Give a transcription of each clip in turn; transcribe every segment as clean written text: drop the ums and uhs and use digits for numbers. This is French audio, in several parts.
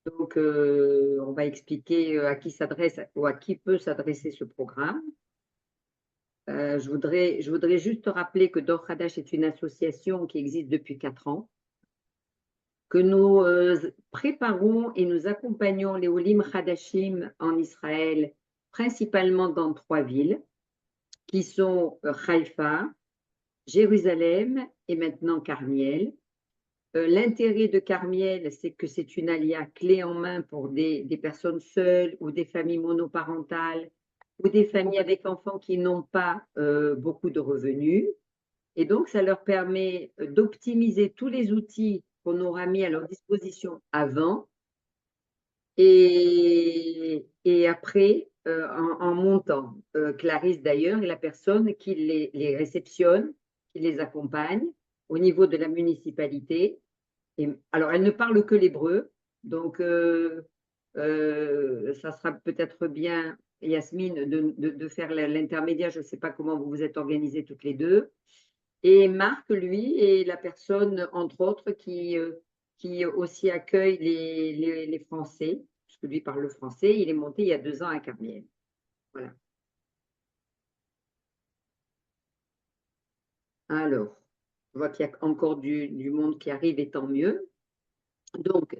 Donc, on va expliquer à qui s'adresse ou à qui peut s'adresser ce programme. Je voudrais juste rappeler que Dor Hadash est une association qui existe depuis 4 ans, que nous préparons et nous accompagnons les Olim Hadashim en Israël, principalement dans 3 villes, qui sont Haïfa, Jérusalem et maintenant Carmiel. L'intérêt de Carmiel, c'est que c'est une alia clé en main pour des personnes seules ou des familles monoparentales ou des familles avec enfants qui n'ont pas beaucoup de revenus. Et donc, ça leur permet d'optimiser tous les outils qu'on aura mis à leur disposition avant et après en montant. Clarisse, d'ailleurs, est la personne qui les réceptionne, qui les accompagne au niveau de la municipalité. Alors, elle ne parle que l'hébreu, donc ça sera peut-être bien, Yasmine, de faire l'intermédiaire. Je ne sais pas comment vous vous êtes organisées toutes les deux. Et Marc, lui, est la personne, entre autres, qui aussi accueille les Français, puisque lui parle le français. Il est monté il y a 2 ans à Carmiel. Voilà. Alors, je vois qu'il y a encore du monde qui arrive, et tant mieux. Donc,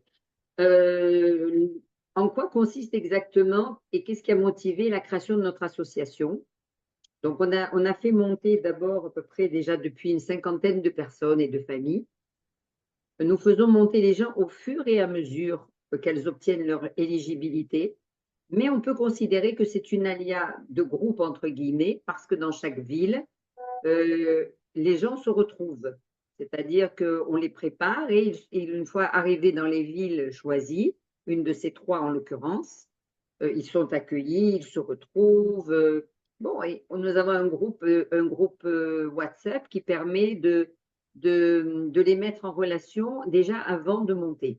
Euh, en quoi consiste exactement et qu'est-ce qui a motivé la création de notre association? Donc, on a fait monter d'abord à peu près déjà depuis une cinquantaine de personnes et de familles. Nous faisons monter les gens au fur et à mesure qu'elles obtiennent leur éligibilité, mais on peut considérer que c'est une alia de groupe, entre guillemets, parce que dans chaque ville, les gens se retrouvent. C'est-à-dire qu'on les prépare et une fois arrivés dans les villes choisies, une de ces 3 en l'occurrence, ils sont accueillis, ils se retrouvent. Bon, et nous avons un groupe WhatsApp qui permet de les mettre en relation déjà avant de monter.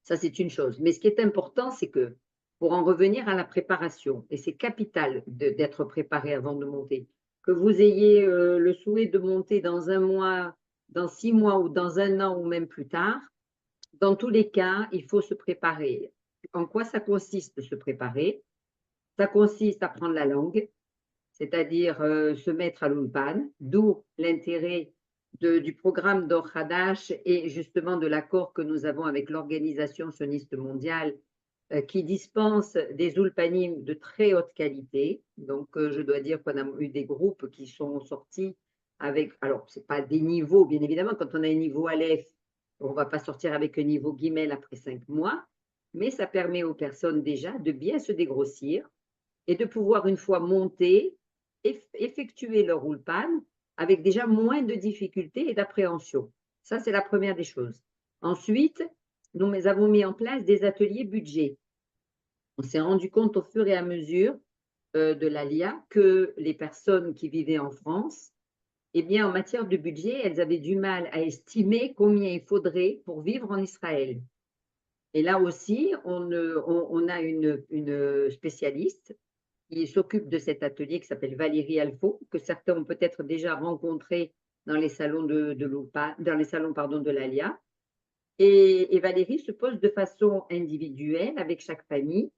Ça, c'est une chose. Mais ce qui est important, c'est que pour en revenir à la préparation, et c'est capital d'être préparé avant de monter, que vous ayez le souhait de monter dans 1 mois, dans 6 mois ou dans 1 an ou même plus tard, dans tous les cas, il faut se préparer. En quoi ça consiste, se préparer? Ça consiste à prendre la langue, c'est-à-dire se mettre à l'ulpan, d'où l'intérêt du programme d'Or Hadash et justement de l'accord que nous avons avec l'Organisation sioniste mondiale qui dispense des ulpanim de très haute qualité. Donc, je dois dire qu'on a eu des groupes qui sont sortis avec, alors, ce n'est pas des niveaux, bien évidemment, quand on a un niveau Aleph, on ne va pas sortir avec un niveau Guimel après 5 mois, mais ça permet aux personnes déjà de bien se dégrossir et de pouvoir, une fois monter, effectuer leur ulpan avec déjà moins de difficultés et d'appréhension. Ça, c'est la première des choses. Ensuite, nous avons mis en place des ateliers budget. On s'est rendu compte au fur et à mesure de l'ALIA que les personnes qui vivaient en France, eh bien, en matière de budget, elles avaient du mal à estimer combien il faudrait pour vivre en Israël. Et là aussi, on a une spécialiste qui s'occupe de cet atelier qui s'appelle Valérie Alfo, que certains ont peut-être déjà rencontré dans les salons dans les salons, pardon, de l'ALIA. Et Valérie se pose de façon individuelle avec chaque famille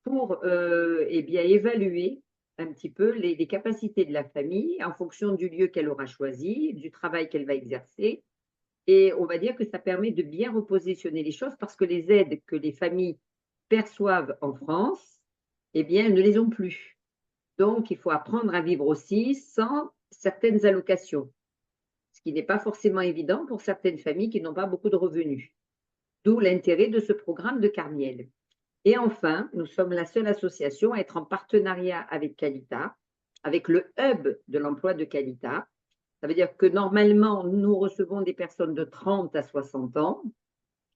pour eh bien, évaluer un petit peu les capacités de la famille en fonction du lieu qu'elle aura choisi, du travail qu'elle va exercer. Et on va dire que ça permet de bien repositionner les choses parce que les aides que les familles perçoivent en France, eh bien, elles ne les ont plus. Donc, il faut apprendre à vivre aussi sans certaines allocations, ce qui n'est pas forcément évident pour certaines familles qui n'ont pas beaucoup de revenus. D'où l'intérêt de ce programme de Carmiel. Et enfin, nous sommes la seule association à être en partenariat avec Qualita, avec le hub de l'emploi de Qualita. Ça veut dire que normalement, nous recevons des personnes de 30 à 60 ans.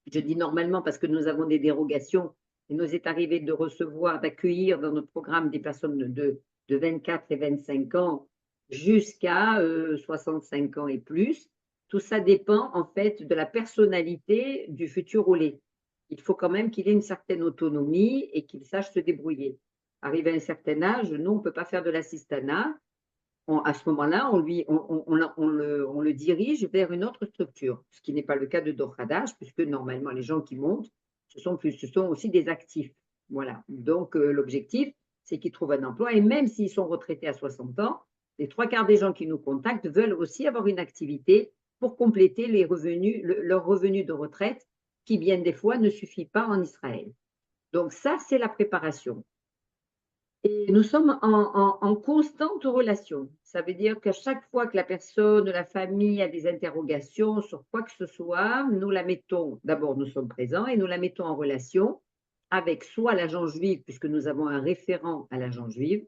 Je dis normalement parce que nous avons des dérogations. Il nous est arrivé de recevoir, d'accueillir dans notre programme des personnes de 24 et 25 ans jusqu'à 65 ans et plus. Tout ça dépend en fait de la personnalité du futur relais. Il faut quand même qu'il ait une certaine autonomie et qu'il sache se débrouiller. Arrivé à un certain âge, nous, on ne peut pas faire de l'assistanat. À ce moment-là, on le dirige vers une autre structure, ce qui n'est pas le cas de Dor Hadash, puisque normalement, les gens qui montent ce sont aussi des actifs. Voilà. Donc, l'objectif, c'est qu'ils trouvent un emploi. Et même s'ils sont retraités à 60 ans, les 3/4 des gens qui nous contactent veulent aussi avoir une activité pour compléter les revenus, leur revenu de retraite, qui bien des fois ne suffit pas en Israël. Donc ça, c'est la préparation. Et nous sommes en constante relation. Ça veut dire qu'à chaque fois que la personne, la famille a des interrogations sur quoi que ce soit, nous la mettons, d'abord nous sommes présents et nous la mettons en relation avec soit l'agent juif, puisque nous avons un référent à l'agent juif,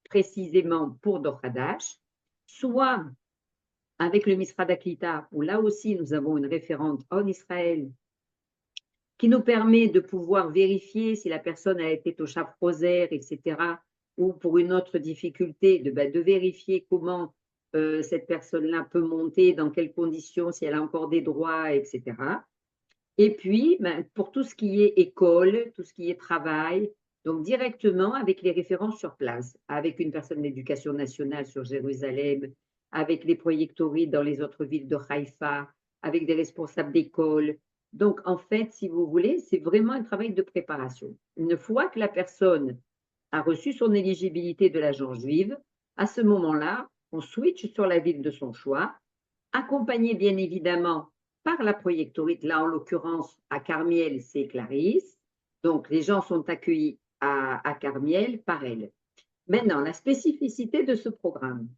précisément pour Dor Hadash, soit avec le Misrad Aklita, où là aussi nous avons une référente en Israël qui nous permet de pouvoir vérifier si la personne a été au Rosaire, etc., ou pour une autre difficulté, de vérifier comment cette personne-là peut monter, dans quelles conditions, si elle a encore des droits, etc. Et puis, pour tout ce qui est école, tout ce qui est travail, donc directement avec les références sur place, avec une personne d'éducation nationale sur Jérusalem, avec les projectories dans les autres villes de Haïfa, avec des responsables d'école. Donc, en fait, si vous voulez, c'est vraiment un travail de préparation. Une fois que la personne a reçu son éligibilité de l'agence juive, à ce moment-là, on switch sur la ville de son choix, accompagné bien évidemment par la projectorite. Là, en l'occurrence, à Carmiel, c'est Clarisse. Donc, les gens sont accueillis à Carmiel par elle. Maintenant, la spécificité de ce programme.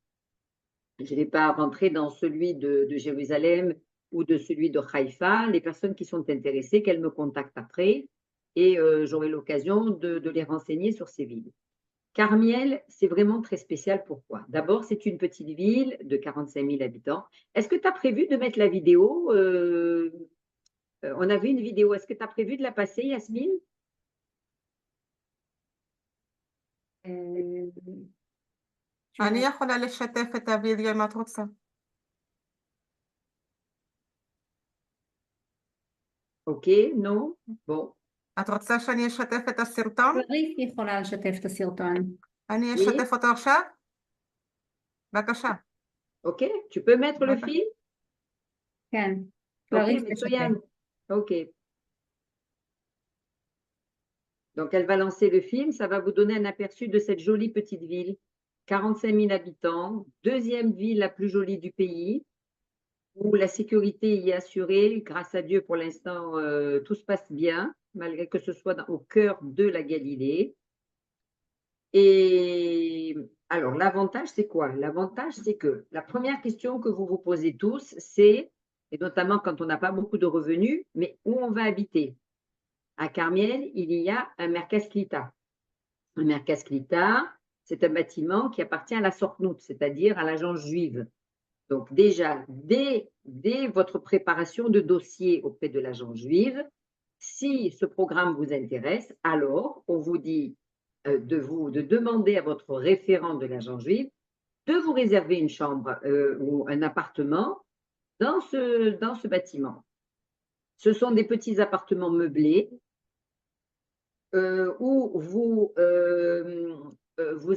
Je ne vais pas rentrer dans celui de Jérusalem ou de celui de Haïfa. Les personnes qui sont intéressées, qu'elles me contactent après et j'aurai l'occasion de les renseigner sur ces villes. Carmiel, c'est vraiment très spécial. Pourquoi? D'abord, c'est une petite ville de 45 000 habitants. Est-ce que tu as prévu de mettre la vidéo? On a vu une vidéo. Est-ce que tu as prévu de la passer, Yasmine? אני יכולה לשתף את הוידאו אם את רוצה. Ok, non? Bon. את רוצה שאני אשתף את הסרטון? קלריס יכולה לשתף את הסרטון. אני Oui. אשתף אותו עכשיו? בבקשה. Ok, tu peux mettre le film? כן, Ok, קלריס מצוין. תשתף. Ok. Donc, elle va lancer le film. Ça va vous donner un aperçu de cette jolie petite ville. 45 000 habitants, deuxième ville la plus jolie du pays, où la sécurité y est assurée. Grâce à Dieu, pour l'instant, tout se passe bien, malgré que ce soit au cœur de la Galilée. Et alors, l'avantage, c'est quoi? L'avantage, c'est que la première question que vous vous posez tous, c'est, et notamment quand on n'a pas beaucoup de revenus, mais où on va habiter? À Carmiel, il y a un Merkaz Klita. Un Merkaz Klita, c'est un bâtiment qui appartient à la Sorknout, c'est-à-dire à l'agence juive. Donc déjà, dès votre préparation de dossier auprès de l'agence juive, si ce programme vous intéresse, alors on vous dit de demander à votre référent de l'agence juive de vous réserver une chambre ou un appartement dans ce bâtiment. Ce sont des petits appartements meublés où vous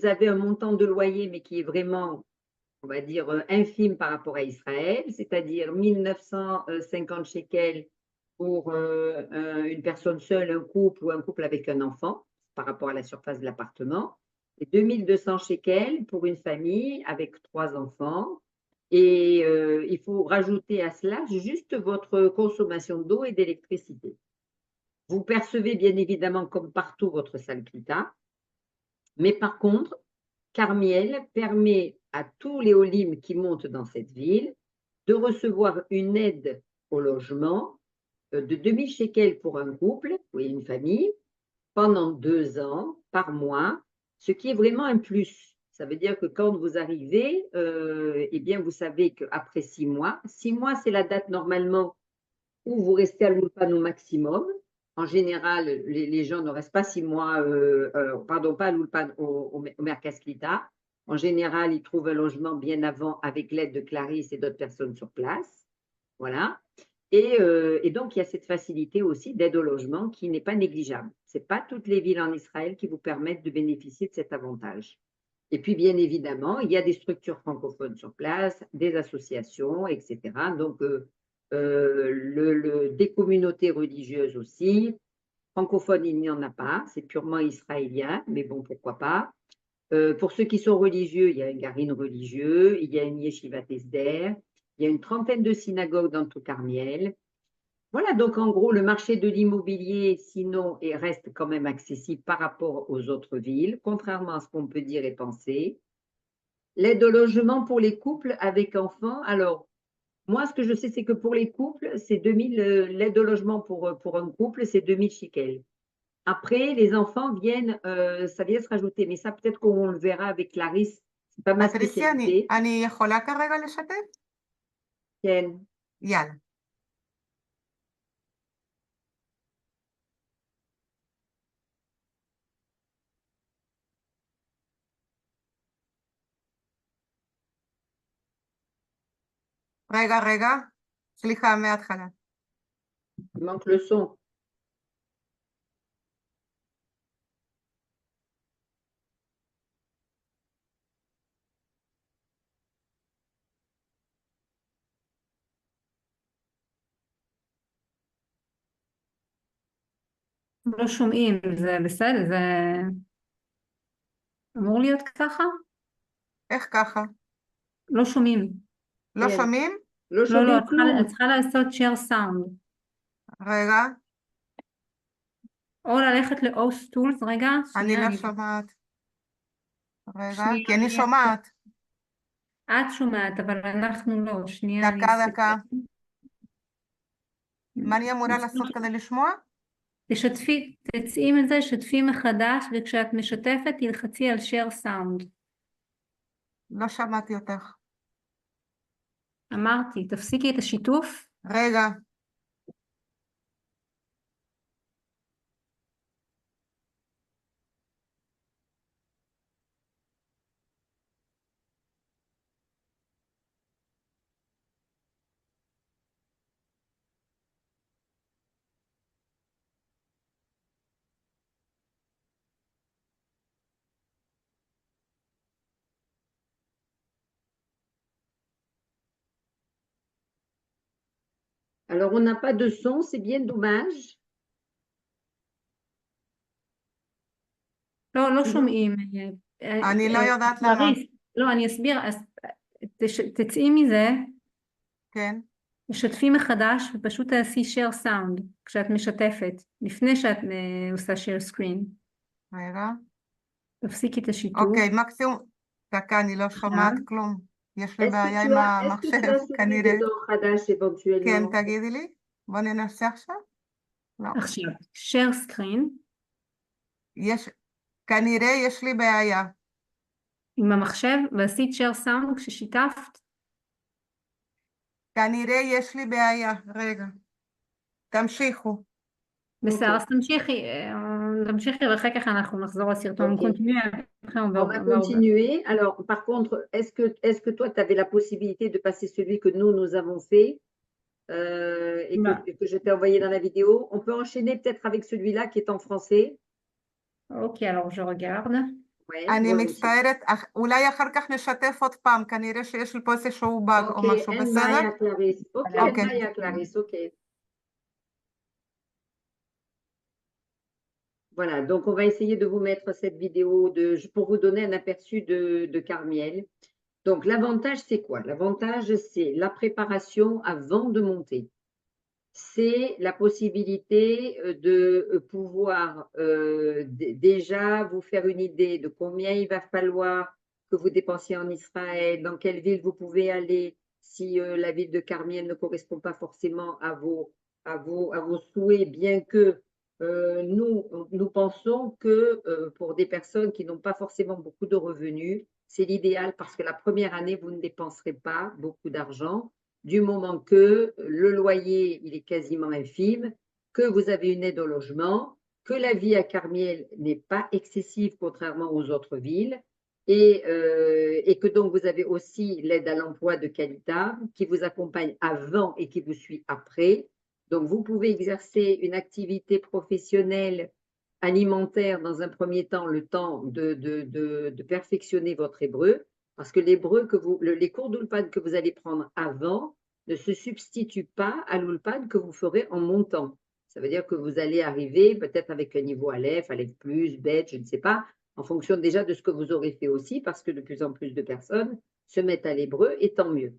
avez un montant de loyer, mais qui est vraiment, on va dire, infime par rapport à Israël, c'est-à-dire 1950 shekels pour une personne seule, un couple ou un couple avec un enfant, par rapport à la surface de l'appartement, et 2200 shekels pour une famille avec 3 enfants. Et il faut rajouter à cela juste votre consommation d'eau et d'électricité. Vous percevez bien évidemment, comme partout, votre salle Klita, mais par contre, Carmiel permet à tous les Olim qui montent dans cette ville de recevoir une aide au logement de 2000 shekels pour un couple ou une famille pendant 2 ans par mois, ce qui est vraiment un plus. Ça veut dire que quand vous arrivez, eh bien, vous savez qu'après 6 mois, 6 mois, c'est la date normalement où vous restez à l'Ulpan au maximum. En général, les gens ne restent pas 6 mois, pardon, pas à l'Ulpan, au Merkaz Klita. En général, ils trouvent un logement bien avant avec l'aide de Clarisse et d'autres personnes sur place. Voilà. Et donc, il y a cette facilité aussi d'aide au logement qui n'est pas négligeable. Ce n'est pas toutes les villes en Israël qui vous permettent de bénéficier de cet avantage. Et puis, bien évidemment, il y a des structures francophones sur place, des associations, etc. Donc, des communautés religieuses aussi. Francophone, il n'y en a pas, c'est purement israélien, mais bon, pourquoi pas. Pour ceux qui sont religieux, il y a un garine religieux, il y a une yeshivat Esder, il y a une trentaine de synagogues dans tout Carmiel. Voilà, donc en gros, le marché de l'immobilier, sinon, reste quand même accessible par rapport aux autres villes, contrairement à ce qu'on peut dire et penser. L'aide au logement pour les couples avec enfants, alors, moi, ce que je sais, c'est que pour les couples, c'est 2000, l'aide au logement pour un couple, c'est 2000 shekels. Après, les enfants viennent, ça vient se rajouter, mais ça, peut-être qu'on le verra avec Clarisse, c'est pas ma פטריסיה, spécialité. אני יכולה כרגע לשתף? כן. יאללה. רגע, סליחה, מההתחלה. Il manque le son. לא שומעים, זה בסדר, זה אמור להיות ככה? איך ככה? לא שומעים. לא כן. שומעים? לא לא, שומעים את כלום. צריכה לעשות share sound. רגע, או ללכת ל-OS Tools, רגע, אני שנייה, לא שומעת. רגע, שנייה, כי אני שומעת. את שומעת, אבל אנחנו לא, שנייה. דקה. מה אני אמורה לעשות כדי לשמוע? תשתפי, תצאי מזה, שתפי מחדש, וכשאת משתפת, תלחצי על share sound. לא שמעתי אותך. אמרתי, תפסיקי את השיתוף. רגע. Alors, on n'a pas de son, c'est bien dommage. לא שומעים. אני לא יודעת למה. לא, אני אסביר, אז תצאי מזה. כן. תשתפי מחדש ופשוט תעשי share sound כשאת משתפת, לפני שאת עושה share screen. רגע. תפסיקי את השיתוף. אוקיי, מקסימום. דקה, אני לא שומעת כלום. יש לי בעיה עם המחשב, כנראה. כן, תגידי לי. בוא ננסה עכשיו. לא. עכשיו, share screen. כנראה יש לי בעיה. עם המחשב, ועשית share sound כששיתפת? כנראה יש לי בעיה. רגע. תמשיכו. בסדר, אז תמשיכי ואחר כך אנחנו נחזור לסרטון. On va continuer. Alors, par contre, est-ce que toi, tu avais la possibilité de passer celui que nous avons fait et que je t'ai envoyé dans la vidéo? On peut enchaîner peut-être avec celui-là qui est en français. Ok, alors je regarde. אני מצטערת, אולי אחר כך נשתף עוד פעם, כנראה שיש לי פה איזשהו באג או משהו, בסדר? Ok. Voilà, donc on va essayer de vous mettre cette vidéo pour vous donner un aperçu de Carmiel. Donc l'avantage, c'est quoi? L'avantage, c'est la préparation avant de monter. C'est la possibilité de pouvoir déjà vous faire une idée de combien il va falloir que vous dépensiez en Israël, dans quelle ville vous pouvez aller si la ville de Carmiel ne correspond pas forcément à vos souhaits, bien que nous pensons que pour des personnes qui n'ont pas forcément beaucoup de revenus, c'est l'idéal parce que la première année, vous ne dépenserez pas beaucoup d'argent du moment que le loyer, il est quasiment infime, que vous avez une aide au logement, que la vie à Carmiel n'est pas excessive contrairement aux autres villes et que donc vous avez aussi l'aide à l'emploi de Qualita qui vous accompagne avant et qui vous suit après. Donc, vous pouvez exercer une activité professionnelle alimentaire dans un premier temps, le temps de perfectionner votre hébreu, parce que l'hébreu les cours d'Ulpan que vous allez prendre avant ne se substitue pas à l'Ulpan que vous ferez en montant. Ça veut dire que vous allez arriver peut-être avec un niveau Aleph, Aleph+, Bet, je ne sais pas, en fonction déjà de ce que vous aurez fait aussi, parce que de plus en plus de personnes se mettent à l'hébreu, et tant mieux.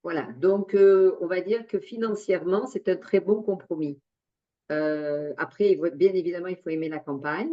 Voilà, donc on va dire que financièrement, c'est un très bon compromis. Après, bien évidemment, il faut aimer la campagne,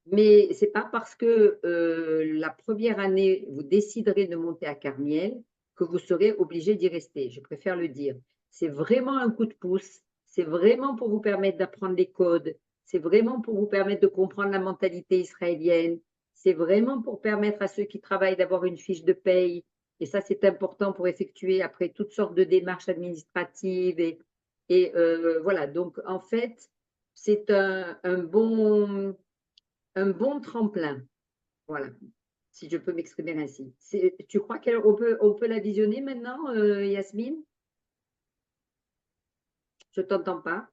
mais ce n'est pas parce que la première année, vous déciderez de monter à Carmiel que vous serez obligé d'y rester. Je préfère le dire. C'est vraiment un coup de pouce. C'est vraiment pour vous permettre d'apprendre les codes. C'est vraiment pour vous permettre de comprendre la mentalité israélienne. C'est vraiment pour permettre à ceux qui travaillent d'avoir une fiche de paye. Et ça, c'est important pour effectuer après toutes sortes de démarches administratives. Et voilà, donc en fait, c'est un bon tremplin. Voilà, si je peux m'exprimer ainsi. Tu crois qu'on peut la visionner maintenant, Yasmine? Je ne t'entends pas.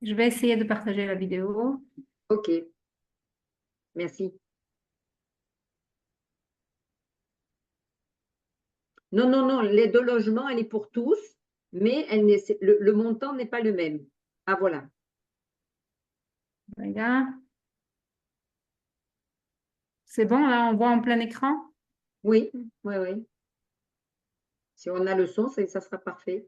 Je vais essayer de partager la vidéo. Ok, merci. Non, non, non, l'aide au logement, elle est pour tous, mais le montant n'est pas le même. Ah, voilà. Regarde. C'est bon, là, on voit en plein écran? Oui, oui, oui. Si on a le son, ça sera parfait.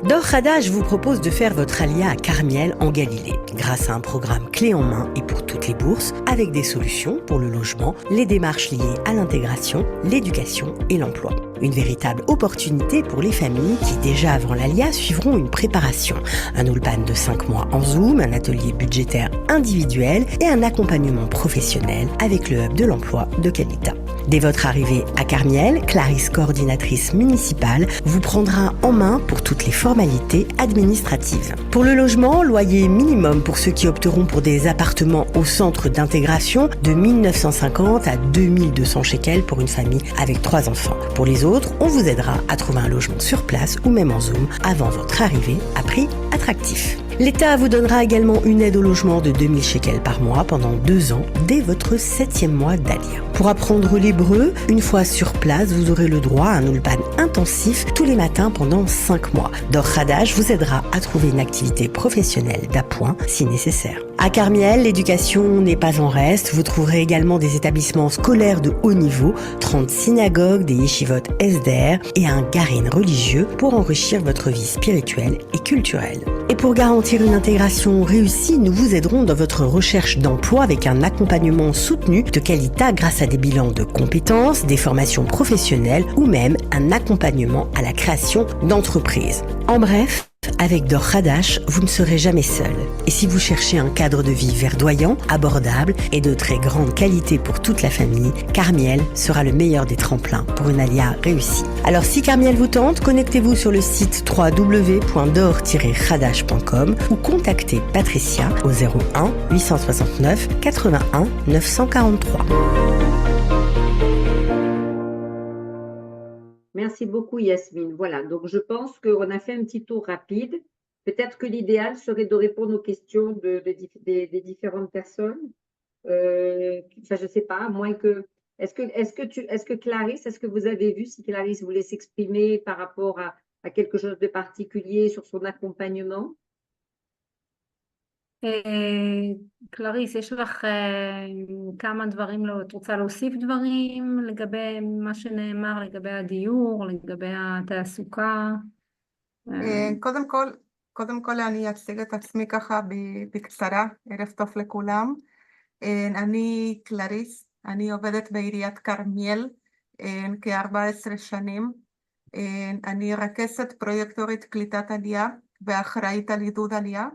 Dor Hadash vous propose de faire votre alia à Carmiel en Galilée, grâce à un programme clé en main et pour toutes les bourses, avec des solutions pour le logement, les démarches liées à l'intégration, l'éducation et l'emploi. Une véritable opportunité pour les familles qui, déjà avant l'alia, suivront une préparation. Un Ulpan de 5 mois en Zoom, un atelier budgétaire individuel et un accompagnement professionnel avec le hub de l'emploi de Kalita. Dès votre arrivée à Carmiel, Clarisse, coordinatrice municipale, vous prendra en main pour toutes les formalités administratives. Pour le logement, loyer minimum pour ceux qui opteront pour des appartements au centre d'intégration de 1950 à 2200 shekels pour une famille avec 3 enfants. Pour les autres, on vous aidera à trouver un logement sur place ou même en Zoom avant votre arrivée à prix attractif. L'État vous donnera également une aide au logement de 2000 shekels par mois pendant 2 ans dès votre 7e mois d'alia. Pour apprendre l'hébreu, une fois sur place, vous aurez le droit à un ulpan intensif tous les matins pendant 5 mois. Dor Hadash vous aidera à trouver une activité professionnelle d'appoint si nécessaire. À Carmiel, l'éducation n'est pas en reste. Vous trouverez également des établissements scolaires de haut niveau, 30 synagogues, des yeshivot SDR et un garin religieux pour enrichir votre vie spirituelle et culturelle. Et pour garantir une intégration réussie, nous vous aiderons dans votre recherche d'emploi avec un accompagnement soutenu de qualité grâce à des bilans de compétences, des formations professionnelles ou même un accompagnement à la création d'entreprises. En bref, avec Dor Hadash, vous ne serez jamais seul. Et si vous cherchez un cadre de vie verdoyant, abordable et de très grande qualité pour toute la famille, Carmiel sera le meilleur des tremplins pour une alia réussie. Alors si Carmiel vous tente, connectez-vous sur le site www.dor-hadash.com ou contactez Patricia au 01 869 81 943. Merci beaucoup, Yasmine. Voilà, donc je pense qu'on a fait un petit tour rapide. Peut-être que l'idéal serait de répondre aux questions des différentes personnes. Enfin, je ne sais pas, à moins que… Est-ce que Clarisse, est-ce que vous avez vu si Clarisse voulait s'exprimer par rapport à quelque chose de particulier sur son accompagnement? קלריס, יש לך כמה דברים, את רוצה להוסיף דברים לגבי מה שנאמר, לגבי הדיור, לגבי התעסוקה? קודם כל אני אציג את עצמי ככה בקצרה, ערב טוב לכולם. אני קלריס, אני עובדת בעיריית כרמיאל כ-14 שנים. אני רכזת פרויקטורית קליטת עלייה ואחראית על עידוד עלייה.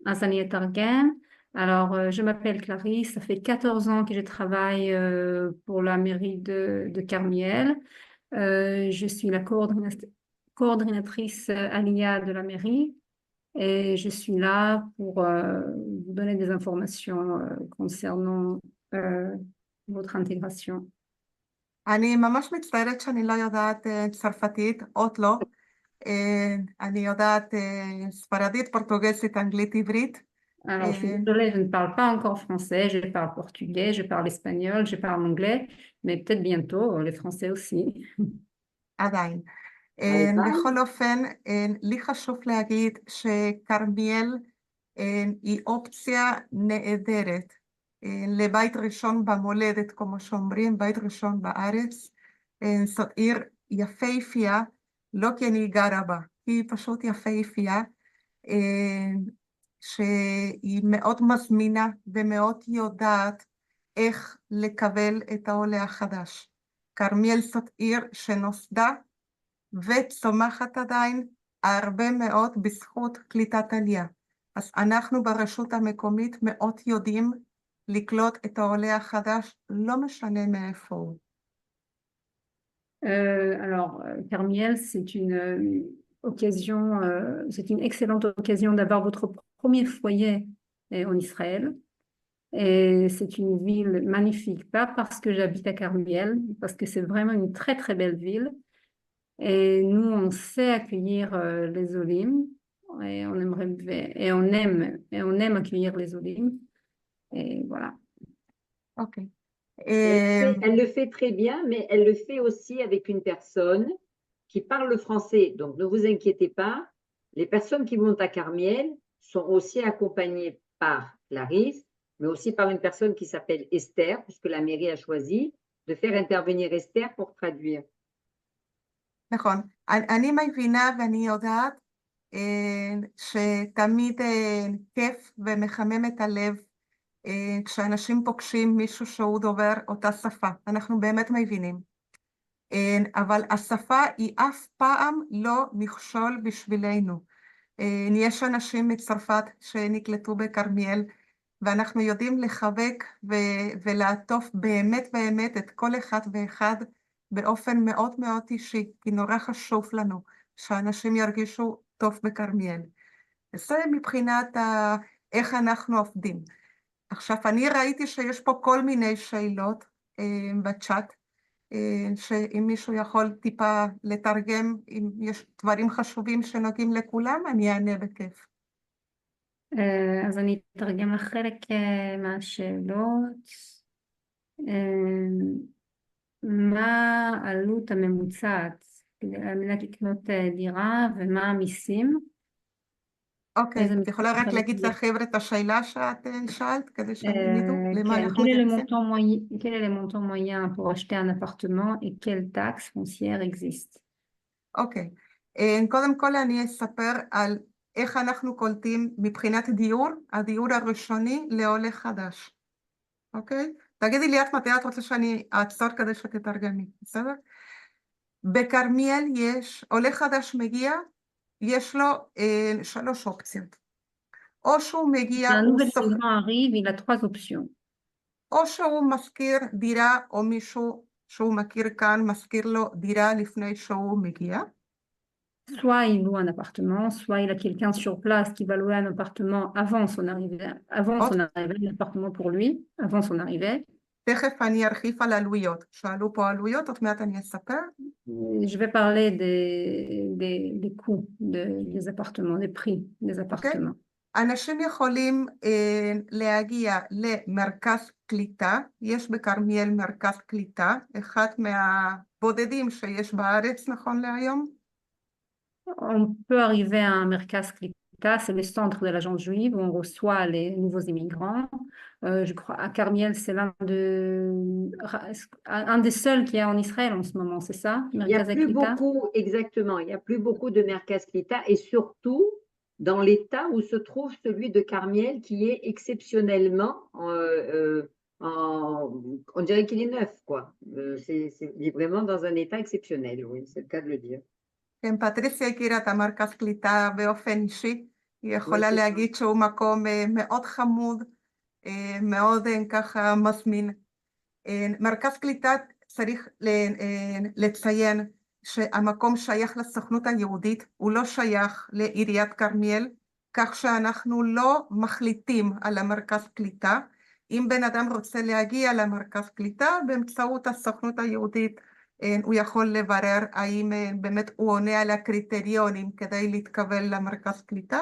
אז אני אתרגם. Alors, je m'appelle Clarisse, ça fait 14 ans que je travaille pour la mairie de Carmiel. Je suis la coordinatrice Alia de la mairie et je suis là pour vous donner des informations concernant votre intégration. אני ממש מצטערת שאני לא יודעת צרפתית, עוד לא. אני יודעת ספרדית, פורטוגזית, אנגלית, עברית, Alors, je suis désolée, je ne parle pas encore français, je parle portugais, je parle espagnol, je parle anglais, mais peut-être bientôt les français aussi. עדיין. הלוואי. בכל אופן, לי חשוב להגיד שכרמיאל היא אופציה נהדרת לבית ראשון במולדת, כמו שאומרים, בית ראשון בארץ. זאת עיר יפהפייה, לא כי אני גרה בה, היא פשוט יפהפייה, שהיא מאוד מזמינה ומאוד יודעת איך לקבל את העולה החדש. כרמיאל זאת עיר שנוסדה וצומחת עדיין הרבה מאוד בזכות קליטת עלייה. אז אנחנו ברשות המקומית מאוד יודעים לקלוט את העולה החדש, לא משנה מאיפה הוא. Alors, Carmiel, c'est une occasion, c'est une excellente occasion d'avoir votre premier foyer en Israël. Et c'est une ville magnifique, pas parce que j'habite à Carmiel, parce que c'est vraiment une très très belle ville. Et nous, on sait accueillir les Olim, et on aimerait, et on aime accueillir les Olim. Et voilà. Ok. Elle le fait très bien, mais elle le fait aussi avec une personne qui parle le français. Donc, ne vous inquiétez pas, les personnes qui vont à Carmiel sont aussi accompagnées par Clarisse, mais aussi par une personne qui s'appelle Esther, puisque la mairie a choisi de faire intervenir Esther pour traduire. נכון, אני מבינה ואני יודעת שתמיד כיף ומחמם את הלב כשאנשים פוגשים מישהו שהוא דובר אותה שפה, אנחנו באמת מבינים. אבל השפה היא אף פעם לא מכשול בשבילנו. יש אנשים מצרפת שנקלטו בכרמיאל, ואנחנו יודעים לחבק ולעטוף באמת באמת את כל אחד ואחד באופן מאוד מאוד אישי, כי נורא חשוב לנו שאנשים ירגישו טוב בכרמיאל. זה מבחינת איך אנחנו עובדים. עכשיו, אני ראיתי שיש פה כל מיני שאלות בצ'אט, שאם מישהו יכול טיפה לתרגם, אם יש דברים חשובים שנוגעים לכולם, אני אענה בכיף. אז אני אתרגם לך חלק מהשאלות. מה העלות הממוצעת על מנת לקנות דירה ומה המיסים? אוקיי, את יכולה רק להגיד לחבר'ה את השאלה שאת שאלת, כדי שהם ידעו למה אנחנו מתייחסים? Quel est le montant moyen pour acheter un appartement et quelles taxes foncières existent? אוקיי, קודם כל אני אספר על איך אנחנו קולטים מבחינת דיור, הדיור הראשוני לעולה חדש. אוקיי? תגידי לי את מתי את רוצה שאני אעצור כדי שתתרגמי, בסדר? בכרמיאל יש, עולה חדש מגיע, יש לו 3 אופציות. או שהוא מגיע, או שהוא משכיר דירה, או מישהו שהוא מכיר כאן, משכיר לו דירה לפני שהוא mגיע. Soit il loue un appartement, soit il a quelqu'un sur place qui va louer un appartement avant son arrivée, l'appartement pour lui, avant son arrivée. תכף אני ארחיב על עלויות. שאלו פה עלויות, עוד מעט אני אספר. Je vais parler des coûts des appartements, des prix des appartements. אנשים יכולים להגיע למרכז קליטה, יש בכרמיאל מרכז קליטה, אחד מהבודדים שיש בארץ נכון להיום. On peut arriver à un Merkaz Klita, c'est le centre de l'agence juive où on reçoit les nouveaux immigrants. Je crois à Carmiel, c'est un des seuls qu'il y a en Israël en ce moment, c'est ça? Il n'y a plus beaucoup, exactement, il n'y a plus beaucoup de Merkaz Klita et surtout dans l'état où se trouve celui de Carmiel qui est exceptionnellement, on dirait qu'il est neuf, quoi. C'est vraiment dans un état exceptionnel, oui, c'est le cas de le dire. כן, פטריסיה הכירה את המרכז קליטה באופן אישי, היא יכולה להגיד שהוא מקום מאוד חמוד, מאוד ככה מזמין. מרכז קליטה צריך לציין שהמקום שייך לסוכנות היהודית, הוא לא שייך לעיריית כרמיאל, כך שאנחנו לא מחליטים על המרכז קליטה. אם בן אדם רוצה להגיע למרכז קליטה באמצעות הסוכנות היהודית, הוא יכול לברר האם באמת הוא עונה על הקריטריונים כדי להתקבל למרכז קליטה.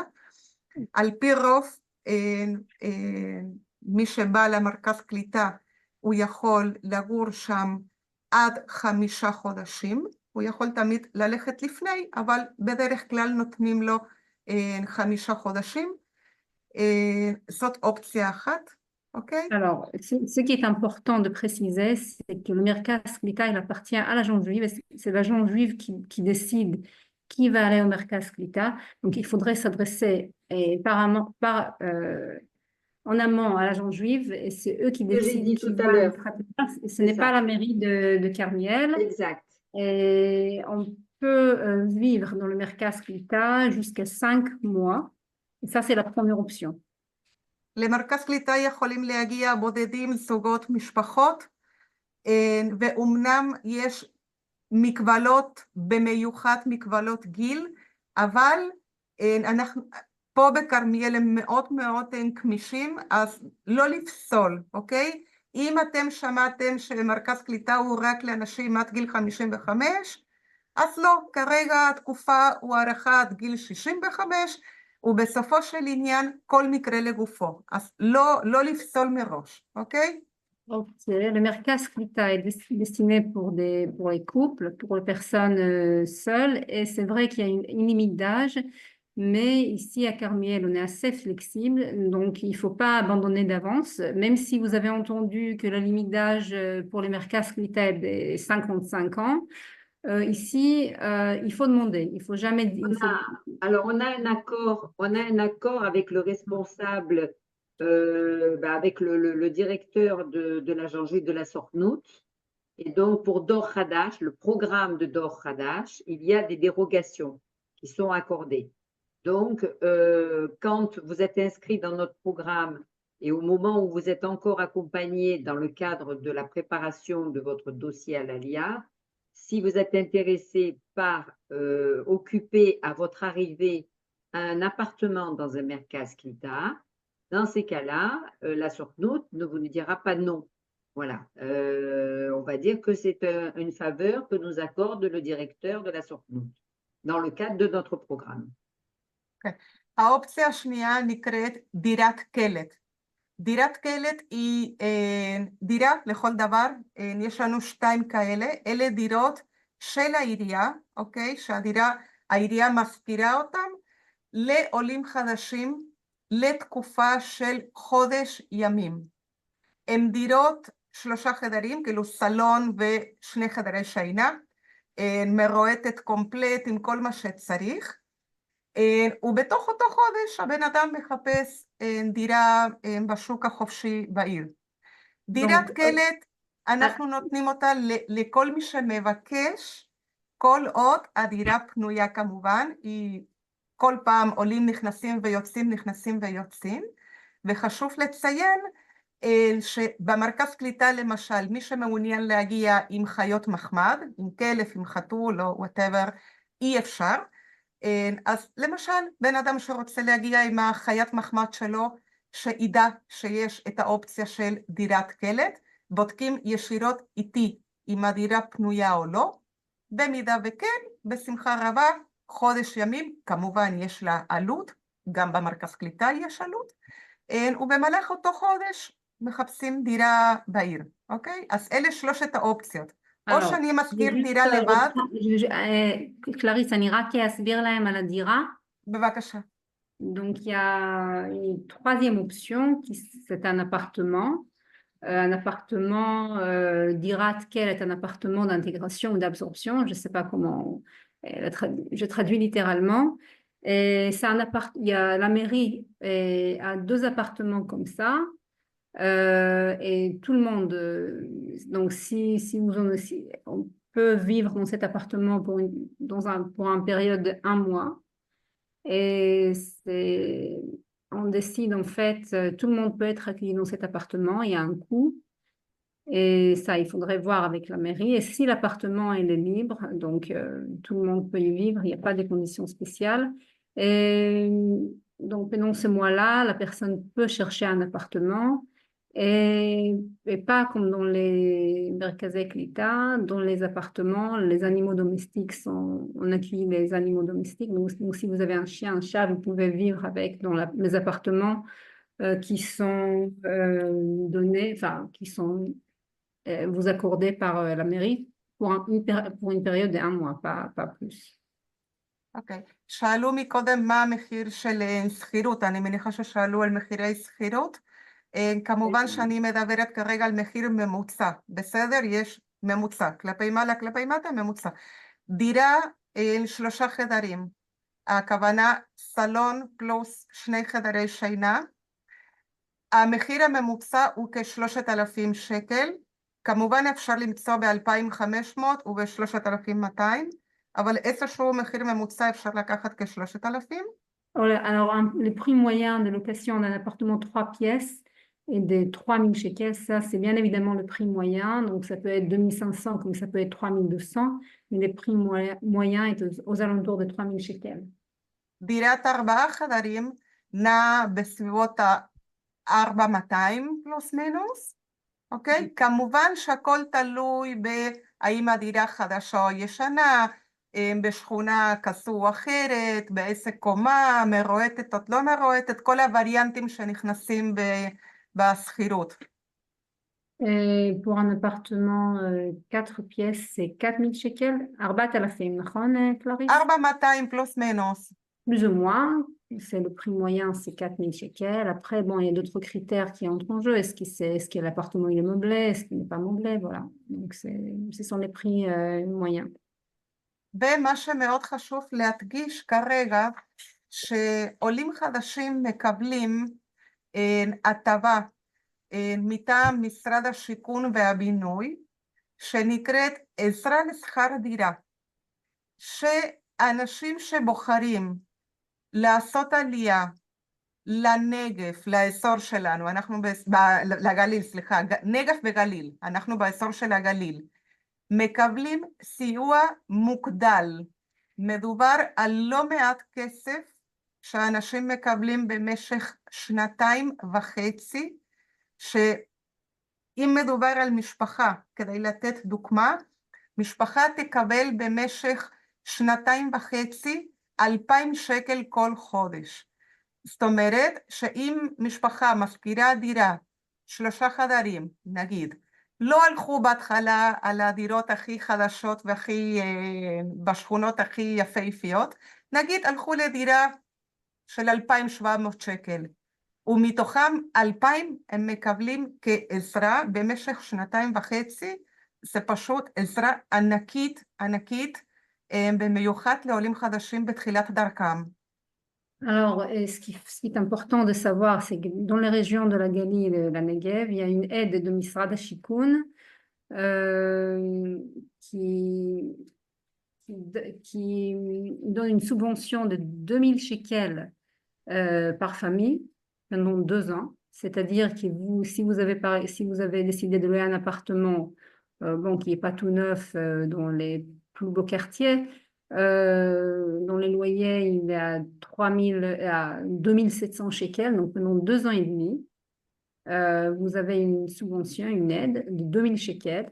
על פי רוב מי שבא למרכז קליטה, הוא יכול לגור שם עד 5 חודשים, הוא יכול תמיד ללכת לפני, אבל בדרך כלל נותנים לו 5 חודשים. זאת אופציה אחת, אוקיי? Alors, ce qui est important de préciser, c'est que le Merkaz Klita, il appartient à l'agent juive, et c'est l'agent juive qui décide qui va aller au Merkaz Klita. Donc, il faudrait s'adresser en amont à l'agent juive, et c'est eux qui Ce que j'ai décident dit qui tout à va l'heure. être à place. Ce C'est n'est ça. pas la mairie de Carmiel. Exact. Et on peut vivre dans le Merkaz Klita jusqu'à 5 mois. Et ça, c'est la première option. למרכז קליטה יכולים להגיע בודדים, זוגות, משפחות, ואומנם יש מגבלות, במיוחד מגבלות גיל, אבל אנחנו פה בכרמיאל הם מאוד מאוד גמישים, אז לא לפסול, אוקיי? אם אתם שמעתם שמרכז קליטה הוא רק לאנשים עד גיל 55, אז לא, כרגע התקופה הוארכה עד גיל 65, ובסופו של עניין כל מקרה לגופו, אז לא לפסול מראש, אוקיי? Le Merkaz Klita est destiné pour les couples, pour les personnes seules, et c'est vrai qu'il y a une limite d'âge, mais ici à Carmiel, on est assez flexible, donc il ne faut pas abandonner d'avance, même si vous avez entendu que la limite d'âge pour les Merkaz Klita est 55 ans. Ici, il faut demander, il faut jamais... Alors, on a un accord avec le responsable, avec le directeur de l'agent juif de la Sortnout. Et donc, pour Dor Hadash, le programme de Dor Hadash, il y a des dérogations qui sont accordées. Donc, quand vous êtes inscrit dans notre programme et au moment où vous êtes encore accompagné dans le cadre de la préparation de votre dossier à l'ALIA, si vous êtes intéressé par occuper à votre arrivée un appartement dans un Merkaz Klita, dans ces cas-là, la Sortnout ne vous dira pas non. Voilà. On va dire que c'est une faveur que nous accorde le directeur de la Sortnout dans le cadre de notre programme. Okay. האופציה השנייה נקראת דירת קלט. דירת קלט היא דירה לכל דבר, יש לנו 2 כאלה, אלה דירות של העירייה, אוקיי? העירייה משכירה אותם לעולים חדשים לתקופה של חודש ימים. הם דירות 3 חדרים, כאילו סלון ו2 חדרי שינה, מרועטת קומפלט עם כל מה שצריך, ובתוך אותו חודש הבן אדם מחפש דירה בשוק החופשי בעיר. דירת קלט, אנחנו נותנים אותה לכל מי שמבקש, כל עוד הדירה פנויה כמובן, היא כל פעם עולים נכנסים ויוצאים, נכנסים ויוצאים, וחשוב לציין שבמרכז קליטה למשל, מי שמעוניין להגיע עם חיות מחמד, עם כלב, עם חתול או whatever, אי אפשר. אז למשל, בן אדם שרוצה להגיע עם החיית מחמד שלו, שידע שיש את האופציה של דירת קלט, בודקים ישירות איתי אם הדירה פנויה או לא, במידה וכן, בשמחה רבה, חודש ימים, כמובן יש לה עלות, גם במרכז קליטה יש עלות, ובמהלך אותו חודש מחפשים דירה בעיר, אוקיי? אז אלה 3 האופציות. או שאני משכיר דירה לבד. Clarisse, אני רק אסביר להם על הדירה. בבקשה. Donc, il y a une 3e option, c'est un appartement. Un appartement, Dirat Kel est un appartement d'intégration ou d'absorption, je ne sais pas comment, je traduis littéralement. Et c'est il y a la mairie a 2 appartements comme ça. Et tout le monde, donc si on peut vivre dans cet appartement pour un période de 1 mois, et on décide en fait, tout le monde peut être accueilli dans cet appartement, il y a un coût, et ça il faudrait voir avec la mairie, et si l'appartement il est libre, donc tout le monde peut y vivre, il n'y a pas de conditions spéciales, et donc pendant ce mois-là, la personne peut chercher un appartement. Et pas comme dans les Merkazei Klita, dans les appartements, les animaux domestiques on accueille les animaux domestiques. Donc si vous avez un chien, un chat, vous pouvez vivre avec dans les appartements qui sont donnés, enfin, qui sont vous accordés par la mairie pour une période de 1 mois, pas plus. אוקיי. שאלו מקודם מה המחיר של שכירות, אני מניחה ששאלו על מחירי שכירות. כמובן שאני מדברת כרגע על מחיר ממוצע, בסדר? יש ממוצע, כלפי מעלה, כלפי מטה, ממוצע. דירה 3 חדרים, הכוונה סלון פלוס 2 חדרי שינה. המחיר הממוצע הוא כ-3,000 שקל, כמובן אפשר למצוא ב-2,500 וב-3,200, אבל איזשהו מחיר ממוצע אפשר לקחת כ-3,000. Alors, le prix moyen de location d'un appartement 3 pièces est de 3 000 shekels. Ça, c'est bien évidemment le prix moyen. Donc, ça peut être 2 500 comme ça peut être 3 200. Mais le prix moyen est aux alentours de 3 000 shekels. דירת 4 חדרים נע בסביבות ה-4,200 פלוס מינוס. אוקיי? כמובן שהכל תלוי בהאם הדירה חדשה או ישנה, בשכונה כזו או אחרת, באיזה קומה, מרועטת או לא מרועטת, כל הווריאנטים שנכנסים בשכירות. Pour un appartement 4 pièces, c'est 4 000 shekels. 4,000, נכון, Clarisse? 4,200 פלוס מינוס. Plus ou moins, c'est le prix moyen, c'est 4 000 shekels. Après, bon, il y a d'autres critères qui entrent en jeu. Est-ce que l'appartement il est meublé? Est-ce qu'il n'est pas meublé? Voilà. Donc, ce sont les prix moyens. ומה שמאוד חשוב להדגיש כרגע, שעולים חדשים מקבלים הטבה מטעם משרד השיכון והבינוי, שנקראת עזרה לשכר דירה, שאנשים שבוחרים לעשות עלייה לנגב, לאזור שלנו, לגליל, סליחה, נגב וגליל, אנחנו באזור של הגליל, מקבלים סיוע מוגדל. מדובר על לא מעט כסף שאנשים מקבלים במשך 2.5, שאם מדובר על משפחה, כדי לתת דוגמה, משפחה תקבל במשך 2.5 2,000 שקל כל חודש. זאת אומרת שאם משפחה משכירה דירה 3 חדרים, נגיד, לא הלכו בהתחלה על הדירות הכי חדשות והכי בשכונות הכי יפהפיות, נגיד הלכו לדירה של 2,700 שקל, ומתוכם 2,000 הם מקבלים כעזרה במשך 2.5, זה פשוט עזרה ענקית, ענקית, במיוחד לעולים חדשים בתחילת דרכם. Alors, ce qui est important de savoir, c'est que dans les régions de la Galil et de la Negev, il y a une aide de Misrad HaShikun qui donne une subvention de 2 000 shekels par famille pendant 2 ans. C'est-à-dire que si vous avez décidé de louer un appartement qui n'est pas tout neuf dans les plus beaux quartiers, dans les loyers, il est à 2 700 shekels, donc pendant 2 ans et demi, vous avez une subvention, une aide de 2 000 shekels.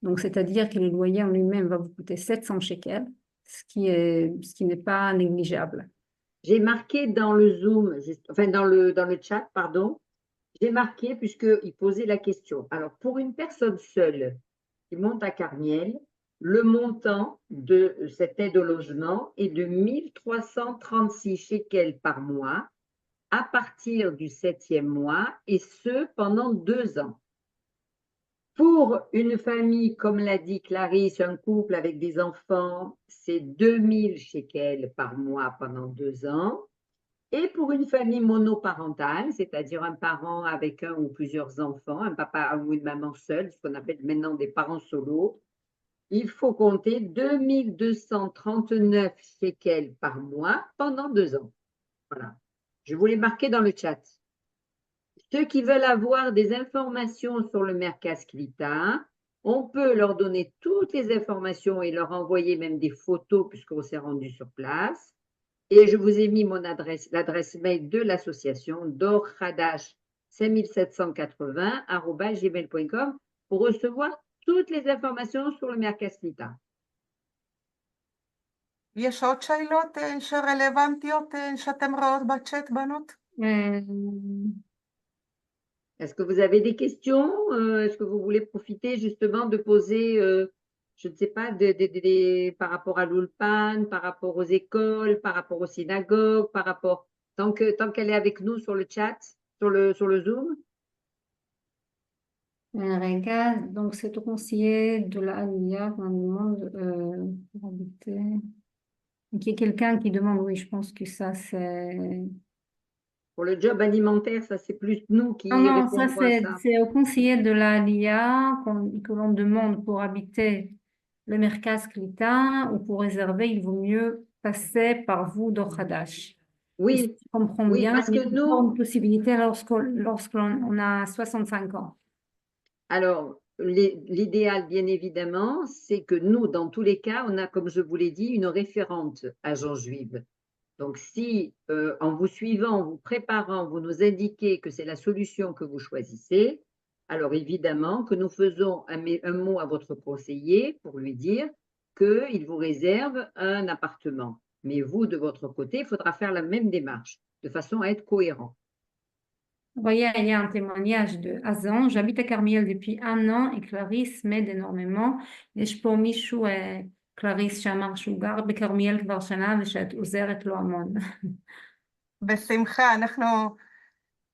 Donc, c'est-à-dire que le loyer en lui-même va vous coûter 700 shekels, ce qui n'est pas négligeable. J'ai marqué dans le Zoom, enfin dans le chat, pardon, j'ai marqué puisqu'il posait la question. Alors, pour une personne seule qui monte à Carmiel, le montant de cette aide au logement est de 1 336 shekels par mois à partir du 7e mois, et ce pendant 2 ans. Pour une famille, comme l'a dit Clarisse, un couple avec des enfants, c'est 2 000 shekels par mois pendant 2 ans. Et pour une famille monoparentale, c'est-à-dire un parent avec un ou plusieurs enfants, un papa ou une maman seule, ce qu'on appelle maintenant des parents solos, il faut compter 2 239 shekels par mois pendant 2 ans. Voilà. Je vous l'ai marqué dans le chat. Ceux qui veulent avoir des informations sur le Merkaz Klita, on peut leur donner toutes les informations et leur envoyer même des photos puisqu'on s'est rendu sur place. Et je vous ai mis mon adresse, l'adresse mail de l'association dorhadash 5780@gmail.com pour recevoir toutes les informations sur le Merkaz Klita. יש עוד שאלות שרלוונטיות שאתם רואות בצ'אט, בנות? Est-ce que vous avez des questions? Est-ce que vous voulez profiter justement de poser, je ne sais pas, par rapport à l'Ulpan, par rapport aux écoles, par rapport aux synagogues, par rapport, tant qu'elle est avec nous sur le chat, sur le Zoom? Regarde, donc c'est au conseiller de la ALIA qu'on demande pour habiter. Donc, il y a quelqu'un qui demande, oui, je pense que ça c'est. Pour le job alimentaire, ça c'est plus nous qui Non, ça répondons à ça. c'est au conseiller de la LIA que l'on demande pour habiter le Merkaz Klita ou pour réserver, il vaut mieux passer par vous d'Orhadash. Et si Oui, je comprends oui, bien, parce il y a que encore nous, une possibilité lorsqu'on a 65 ans. alors, l'idéal, bien évidemment, c'est que nous, dans tous les cas, on a, comme je vous l'ai dit, une référente agent juive. Donc, si en vous suivant, en vous préparant, vous nous indiquez que c'est la solution que vous choisissez, alors évidemment que nous faisons un mot à votre conseiller pour lui dire qu'il vous réserve un appartement. Mais vous, de votre côté, il faudra faire la même démarche, de façon à être cohérent. Vous voyez, il y a un témoignage de Hazan. J'habite à Carmiel depuis 1 an et Clarisse m'aide énormément. יש פה מישהו, קלריס, שאמר שהוא גר בכרמיאל כבר שנה ושאת עוזרת לו המון. בשמחה,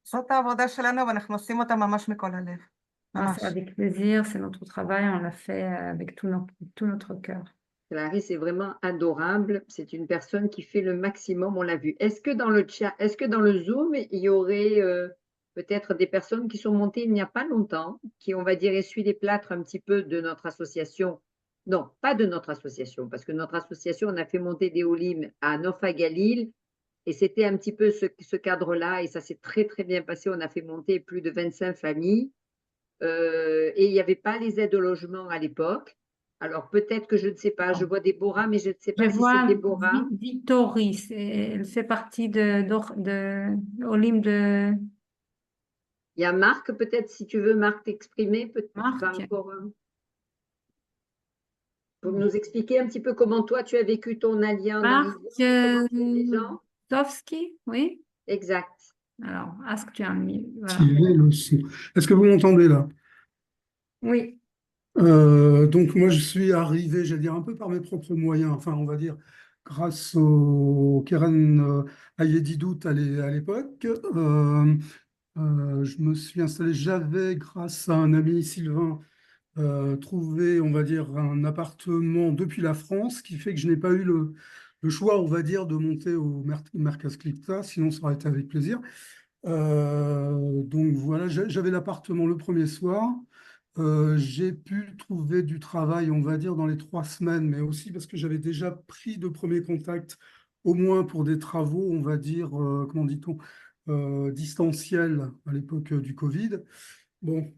זאת העבודה שלנו ואנחנו עושים אותה ממש מכל הלב. ממש. C'est avec plaisir, c'est notre travail, on l'a fait avec tout notre cœur. Clarisse est vraiment adorable. C'est une personne qui fait le maximum, on l'a vu. Est-ce que dans le chat, est-ce que dans le Zoom, il y aurait peut-être des personnes qui sont montées il n'y a pas longtemps, qui, on va dire, essuient les plâtres un petit peu de notre association? Non, pas de notre association, parce que notre association, on a fait monter des Olim à Nofa Galil, et c'était un petit peu ce cadre-là, et ça s'est très, très bien passé. On a fait monter plus de 25 familles, et il n'y avait pas les aides au logement à l'époque. Alors peut-être que je ne sais pas, je vois Déborah, mais je ne sais Je pas si c'est vois Déborah. Vittori, elle fait partie de Olim de Il y a Marc, peut-être si tu veux, Marc, t'exprimer, peut-être Marc. pas encore. Pour nous expliquer un petit peu comment toi tu as vécu ton alliance Marc d'arrivée, comment les gens. Tovski, oui. Exact. Alors, est-ce que tu as mis, voilà. Tirer le son. Est-ce que vous m'entendez là? Oui. Donc moi je suis arrivé, j'allais dire un peu par mes propres moyens, enfin on va dire grâce au Keren Ayedidout à l'époque. Je me suis installé, j'avais grâce à un ami Sylvain trouvé, on va dire, un appartement depuis la France, qui fait que je n'ai pas eu le choix, on va dire, de monter au Merkaz Klipta, sinon ça aurait été avec plaisir. Donc voilà, j'avais l'appartement le premier soir. J'ai pu trouver du travail, on va dire, dans les 3 semaines, mais aussi parce que j'avais déjà pris de premiers contacts, au moins pour des travaux, on va dire, comment dit-on, distanciels à l'époque du Covid. Bon,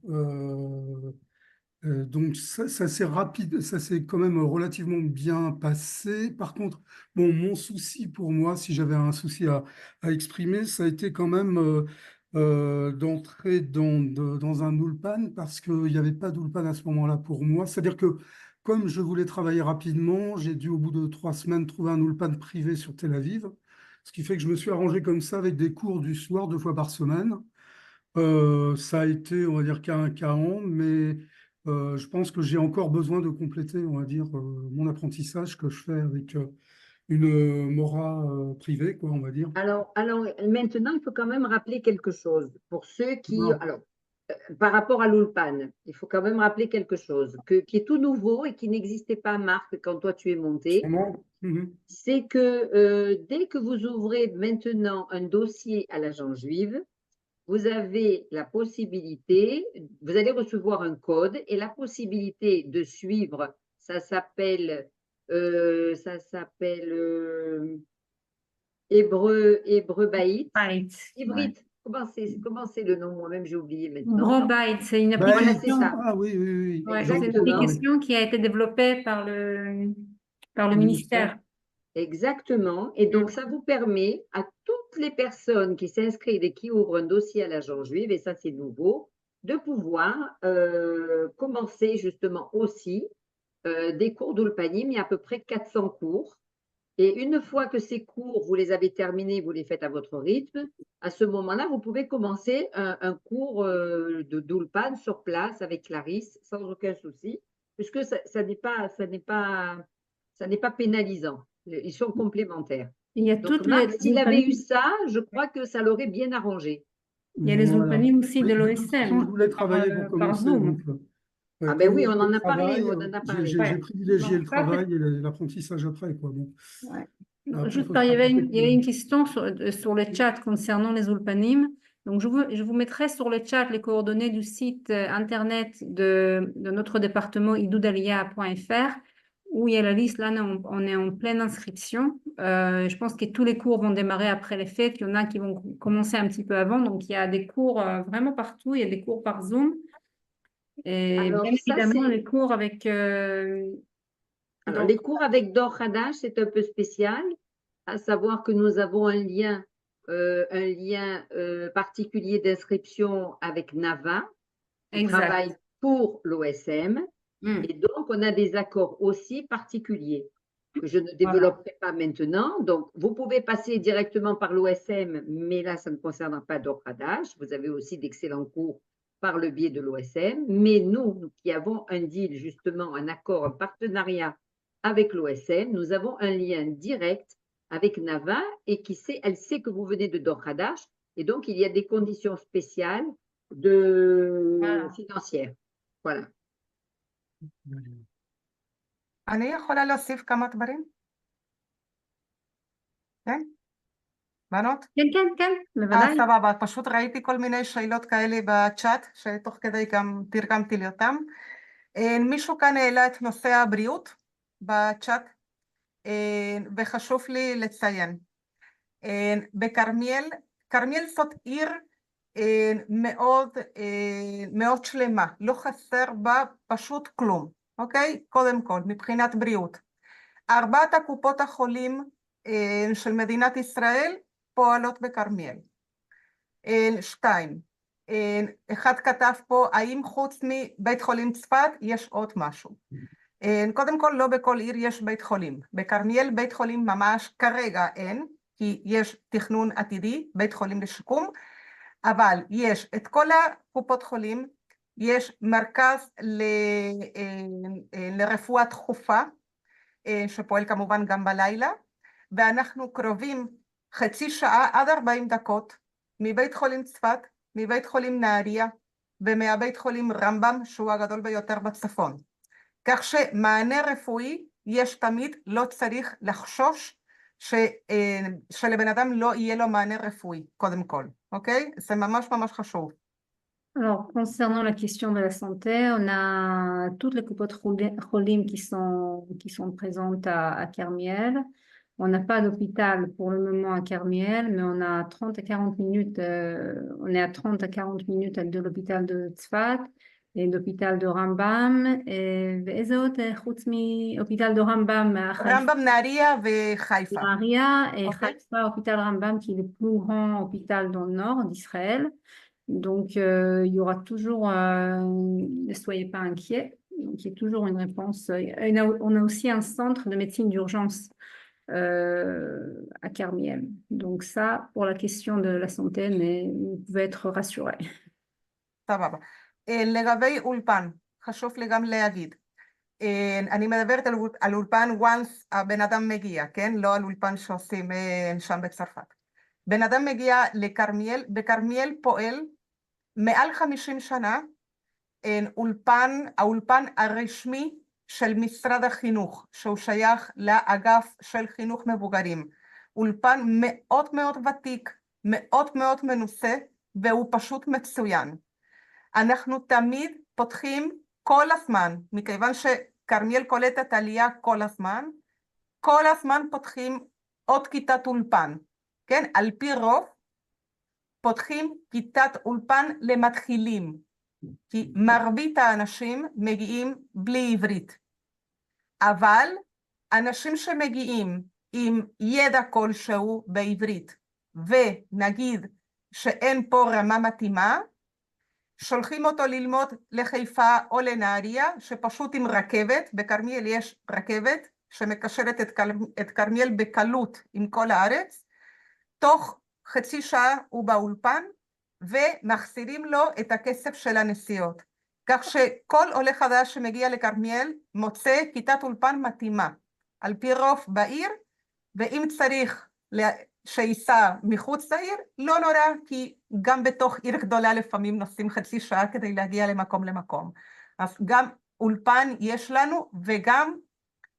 donc ça s'est rapide, ça s'est quand même relativement bien passé. Par contre, bon, mon souci pour moi, si j'avais un souci à exprimer, ça a été quand même d'entrer dans un ulpan parce qu'il n'y avait pas d'ulpan à ce moment-là pour moi. C'est-à-dire que comme je voulais travailler rapidement, j'ai dû au bout de 3 semaines trouver un ulpan privé sur Tel Aviv, ce qui fait que je me suis arrangé comme ça avec des cours du soir 2 fois par semaine. Ça a été, on va dire, qu'un chaos, mais je pense que j'ai encore besoin de compléter, on va dire, mon apprentissage que je fais avec une mora privée, quoi, on va dire. Alors maintenant, il faut quand même rappeler quelque chose. Pour ceux qui, Non. alors, par rapport à l'Ulpan, il faut quand même rappeler quelque chose qui est tout nouveau et qui n'existait pas, Marc, quand toi tu es monté. Sûrement. Mhm. C'est que dès que vous ouvrez maintenant un dossier à l'agent juive, vous avez la possibilité, vous allez recevoir un code et la possibilité de suivre, ça s'appelle Hébreu Baït. Byte. Hybride. Comment c'est le nom? Moi-même, j'ai oublié maintenant. Gros Byte, c'est une Bah, Voilà, application. c'est ça. ah oui, oui, oui. Ouais, c'est une Exactement. application qui a été développée par le ministère. Exactement. Et donc, ça vous permet à toutes les personnes qui s'inscrivent et qui ouvrent un dossier à l'agent juive, et ça, c'est nouveau, de pouvoir commencer justement aussi des cours d'Ulpanim. Il y a à peu près 400 cours. Et une fois que ces cours, vous les avez terminés, vous les faites à votre rythme, à ce moment-là, vous pouvez commencer un cours d'Ulpan sur place avec Clarisse sans aucun souci, puisque ça n'est pas pénalisant. Ils sont complémentaires. Il y a Donc, toutes Max, les s'il avait eu Ulpanim. ça, je crois que ça l'aurait bien arrangé. Il y a les Voilà. Ulpanim aussi de Oui, de toute façon, je l'OSM voulais travailler pour par commencer. Zoom. Donc, Ah ben comme oui, il y a on le en a parlé, travail, on en a parlé. j'ai Ouais. privilégié Donc, le ça, c'est- travail et l'apprentissage après, quoi. Donc, Ouais. après, Juste, faut il y avait se il y avait une question sur le chat concernant les Ulpanim. Donc, je vous mettrai sur le chat les coordonnées du site internet de notre département idoudalia.fr où il y a la liste. Là, on est en pleine inscription. Je pense que tous les cours vont démarrer après les fêtes. Il y en a qui vont commencer un petit peu avant. Donc, il y a des cours vraiment partout. Il y a des cours par Zoom. Et Alors, bien ça, évidemment, c'est. les cours avec... Alors, donc, les cours avec Dor Hadash, c'est un peu spécial, à savoir que nous avons un lien particulier d'inscription avec Nava, qui exact. travaille pour l'OSM, et donc on a des accords aussi particuliers que je ne développerai pas maintenant. Donc, vous pouvez passer directement par l'OSM, mais là, ça ne concerne pas Dor Hadash. Vous avez aussi d'excellents cours par le biais de l'OSM, mais nous qui avons un deal, justement, un accord, un partenariat avec l'OSM, nous avons un lien direct avec Nava et elle sait que vous venez de Dor Hadash, et donc il y a des conditions spéciales financières. Voilà. אני יכולה להוסיף כמה דברים? כן? בנות? כן, בוודאי. סבבה, פשוט ראיתי כל מיני שאלות כאלה בצ'אט, שתוך כדי גם תרגמתי לי אותם. מישהו כאן העלה את נושא הבריאות בצ'אט, וחשוב לי לציין. כרמיאל זאת עיר מאוד שלמה, לא חסר בה פשוט כלום, אוקיי? קודם כל, מבחינת בריאות. 4 הקופות החולים של מדינת ישראל פועלות בכרמיאל. 2, אחד כתב פה, האם חוץ מבית חולים צפת יש עוד משהו? קודם כל, לא בכל עיר יש בית חולים. בכרמיאל בית חולים ממש כרגע אין, כי יש תכנון עתידי, בית חולים לשיקום, אבל יש את כל הקופות חולים, יש מרכז לרפואה דחופה, שפועל כמובן גם בלילה, ואנחנו קרובים חצי שעה עד 40 דקות מבית חולים צפת, מבית חולים נהריה, ומהבית חולים רמב"ם, שהוא הגדול ביותר בצפון. כך שמענה רפואי יש תמיד, לא צריך לחשוש שלבן אדם לא יהיה לו מענה רפואי, קודם כל, אוקיי? זה ממש ממש חשוב. Alors, concernant la question de la santé, on a toutes les coupes cholim qui sont présentes à Kermiel. On n'a pas d'hôpital pour le moment à Kermiel, mais on a 30 à 40 minutes, on est à 30 à 40 minutes de l'hôpital de Tzfat et l'hôpital de Rambam. Et hôpital de Rambam à רמב"ם, נהריה וחיפה. Nahariya et Haïfa, hôpital Rambam, qui est le plus grand hôpital dans le nord d'Israël. Donc, il y aura toujours, ne soyez pas inquiets, donc il y a toujours une réponse. On a aussi un centre de médecine d'urgence à Kermiel. Donc ça, pour la question de la santé, mais vous pouvez être rassurés. סבבה. לגבי אולפן, חשוב לי גם להגיד. אני מדברת על אולפן once הבן אדם מגיע, כן? לא על אולפן שעושים שם בצרפת. בן אדם מגיע לכרמיאל, בכרמיאל פועל מעל 50 שנה, האולפן הרשמי של משרד החינוך, שהוא שייך לאגף של חינוך מבוגרים. אולפן מאוד מאוד ותיק, מאוד מאוד מנוסה, והוא פשוט מצוין. אנחנו תמיד פותחים כל הזמן, מכיוון שכרמיאל קולטת עלייה כל הזמן פותחים עוד כיתת אולפן, כן? על פי רוב, פותחים כיתת אולפן למתחילים, כי מרבית האנשים מגיעים בלי עברית. אבל אנשים שמגיעים עם ידע כלשהו בעברית, ונגיד שאין פה רמה מתאימה, שולחים אותו ללמוד לחיפה או לנהריה, שפשוט עם רכבת, בכרמיאל יש רכבת, שמקשרת את כרמיאל בקלות עם כל הארץ. תוך חצי שעה הוא באולפן, ומחזירים לו את הכסף של הנסיעות. כך שכל עולה חדש שמגיע לכרמיאל מוצא כיתת אולפן מתאימה, על פי רוב בעיר, ואם צריך שייסע מחוץ לעיר, לא נורא, כי גם בתוך עיר גדולה לפעמים נוסעים חצי שעה כדי להגיע למקום למקום. אז גם אולפן יש לנו, וגם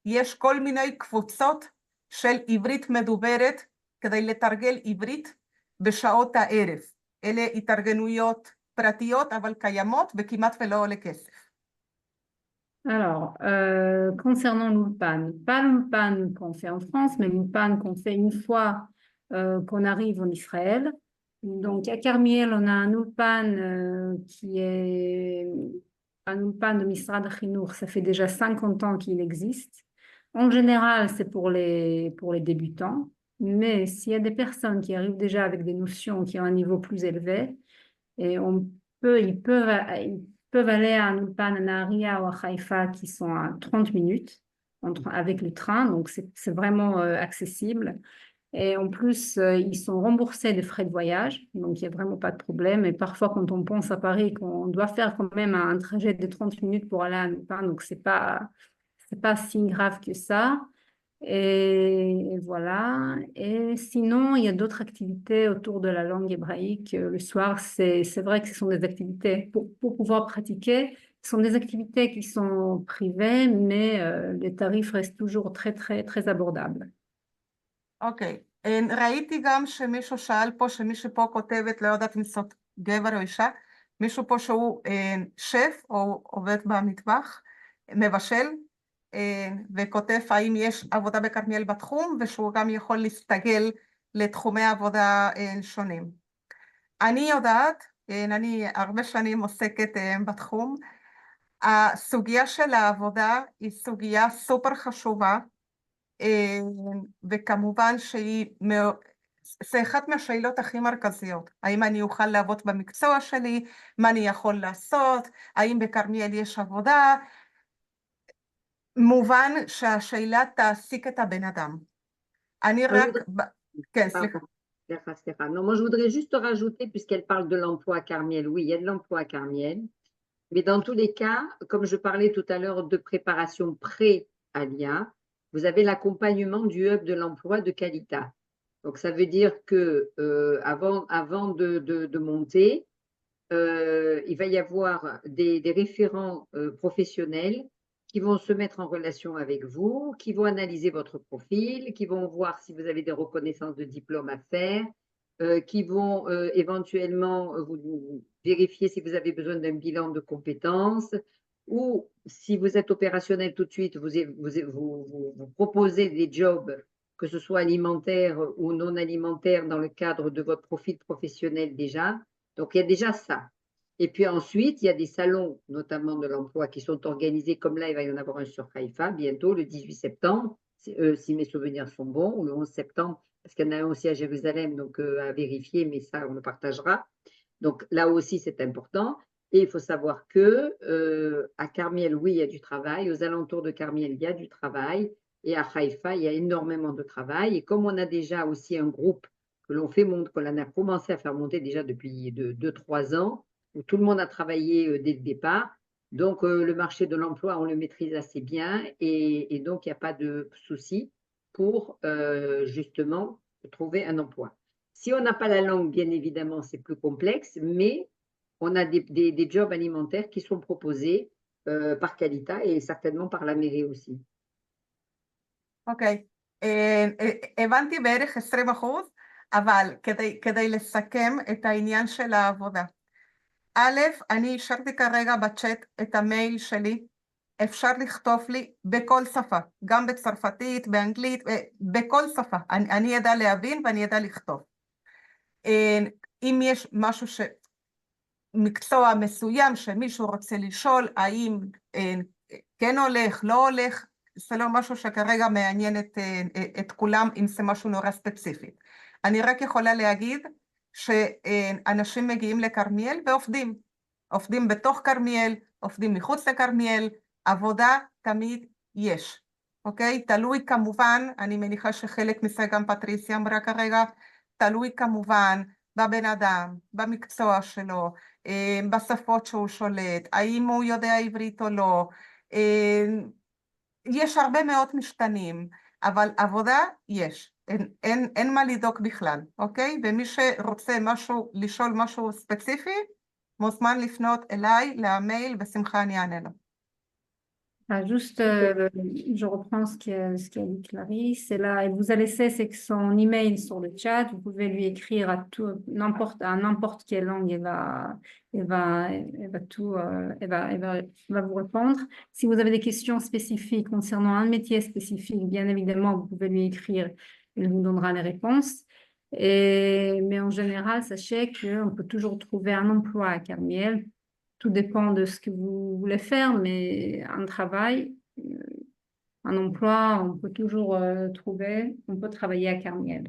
יש כל מיני קבוצות של עברית מדוברת, כדי לתרגל עברית בשעות הערב. אלה התארגנויות פרטיות, אבל קיימות, וכמעט ולא עולה כסף. Alors, concernant l'Ulpan, pas l'Ulpan qu'on fait en France, mais l'Ulpan qu'on fait une fois qu'on arrive en Israël. Donc, à Carmiel, on a un Ulpan qui est un Ulpan de Misrad Chinour. Ça fait déjà 50 ans qu'il existe. En général, c'est pour les débutants. Mais s'il y a des personnes qui arrivent déjà avec des notions qui ont un niveau plus élevé, et ils peuvent aller à un Ulpan, à Nahariya ou à Haïfa qui sont à 30 minutes avec le train, donc c'est vraiment accessible. Et en plus, ils sont remboursés des frais de voyage, donc il n'y a vraiment pas de problème. Et parfois, quand on pense à Paris, qu'on doit faire quand même un trajet de 30 minutes pour aller à un Ulpan, donc c'est pas si grave que ça. Et voilà. Et sinon, il y a d'autres activités autour de la langue hébraïque. Le soir, c'est vrai que ce sont des activités pour pouvoir pratiquer. Ce sont des activités qui sont privées, mais les tarifs restent toujours très, très, très abordables. אוקיי. ראיתי גם שמישהו שאל פה, שמי שפה כותבת, לא יודעת אם זאת גבר או אישה, מישהו פה שהוא שף או עובד במטבח, מבשל, וכותב האם יש עבודה בכרמיאל בתחום, ושהוא גם יכול להסתגל לתחומי עבודה שונים. אני יודעת, אני הרבה שנים עוסקת בתחום, הסוגיה של העבודה היא סוגיה סופר חשובה, וכמובן זה אחת מהשאלות הכי מרכזיות. האם אני אוכל לעבוד במקצוע שלי, מה אני יכול לעשות, האם בכרמיאל יש עבודה, מובן שהשאלה תעסיק את הבן אדם. אני רק... כן, סליחה. Non, moi je voudrais juste rajouter, puisqu'elle parle de l'emploi à Carmiel, oui, il y a de l'emploi à Carmiel, mais dans tous les cas, comme je parlais tout à l'heure de préparation pré-Alia, vous avez l'accompagnement du hub de l'emploi de Kalita. Donc ça veut dire que avant de monter, il va y avoir des référents professionnels qui vont se mettre en relation avec vous, qui vont analyser votre profil, qui vont voir si vous avez des reconnaissances de diplôme à faire, qui vont éventuellement vous vérifier si vous avez besoin d'un bilan de compétences, ou si vous êtes opérationnel tout de suite, vous proposez des jobs, que ce soit alimentaires ou non alimentaires, dans le cadre de votre profil professionnel déjà. Donc, il y a déjà ça. Et puis ensuite, il y a des salons, notamment de l'emploi, qui sont organisés, comme là, il va y en avoir un sur Haïfa, bientôt, le 18 septembre, si mes souvenirs sont bons, ou le 11 septembre, parce qu'il y en a un aussi à Jérusalem, donc à vérifier, mais ça, on le partagera. Donc là aussi, c'est important. Et il faut savoir que à Carmiel, oui, il y a du travail. Aux alentours de Carmiel, il y a du travail. Et à Haïfa, il y a énormément de travail. Et comme on a déjà aussi un groupe que l'on a commencé à faire monter déjà depuis 2-3 ans, où tout le monde a travaillé dès le départ. Donc, le marché de l'emploi, on le maîtrise assez bien. Et donc, il n'y a pas de souci pour justement trouver un emploi. Si on n'a pas la langue, bien évidemment, c'est plus complexe, mais on a des jobs alimentaires qui sont proposés par Kalita et certainement par la mairie aussi. אוקיי, הבנתי בערך 20%, אבל כדי לסכם את העניין של העבודה. א', אני השארתי כרגע בצ'אט את המייל שלי, אפשר לכתוב לי בכל שפה, גם בצרפתית, באנגלית, בכל שפה. אני ידע להבין ואני ידע לכתוב. אם יש משהו מקצוע מסוים שמישהו רוצה לשאול, האם כן הולך, לא הולך, זה לא משהו שכרגע מעניין את כולם, אם זה משהו נורא ספציפי. אני רק יכולה להגיד שאנשים מגיעים לכרמיאל ועובדים. עובדים בתוך כרמיאל, עובדים מחוץ לכרמיאל, עבודה תמיד יש. אוקיי? תלוי כמובן, אני מניחה שחלק מזה גם פטריסיה אמרה כרגע, תלוי כמובן בבן אדם, במקצוע שלו, בשפות שהוא שולט, האם הוא יודע עברית או לא. יש הרבה מאוד משתנים, אבל עבודה יש, אין מה לדאוג בכלל, אוקיי? ומי שרוצה לשאול משהו ספציפי, מוזמן לפנות אליי, למייל, בשמחה אני אענה לו. Juste, je reprends ce qu'a dit Clarisse. Et là, elle vous a laissé son email sur le chat. Vous pouvez lui écrire à n'importe quelle langue. Elle va vous répondre. Si vous avez des questions spécifiques concernant un métier spécifique, bien évidemment, vous pouvez lui écrire. Elle vous donnera les réponses. Mais en général, sachez qu'on peut toujours trouver un emploi à Carmiel. Tout dépend de ce que vous voulez faire, mais un travail, un emploi, on peut toujours trouver, on peut travailler à Carmiel.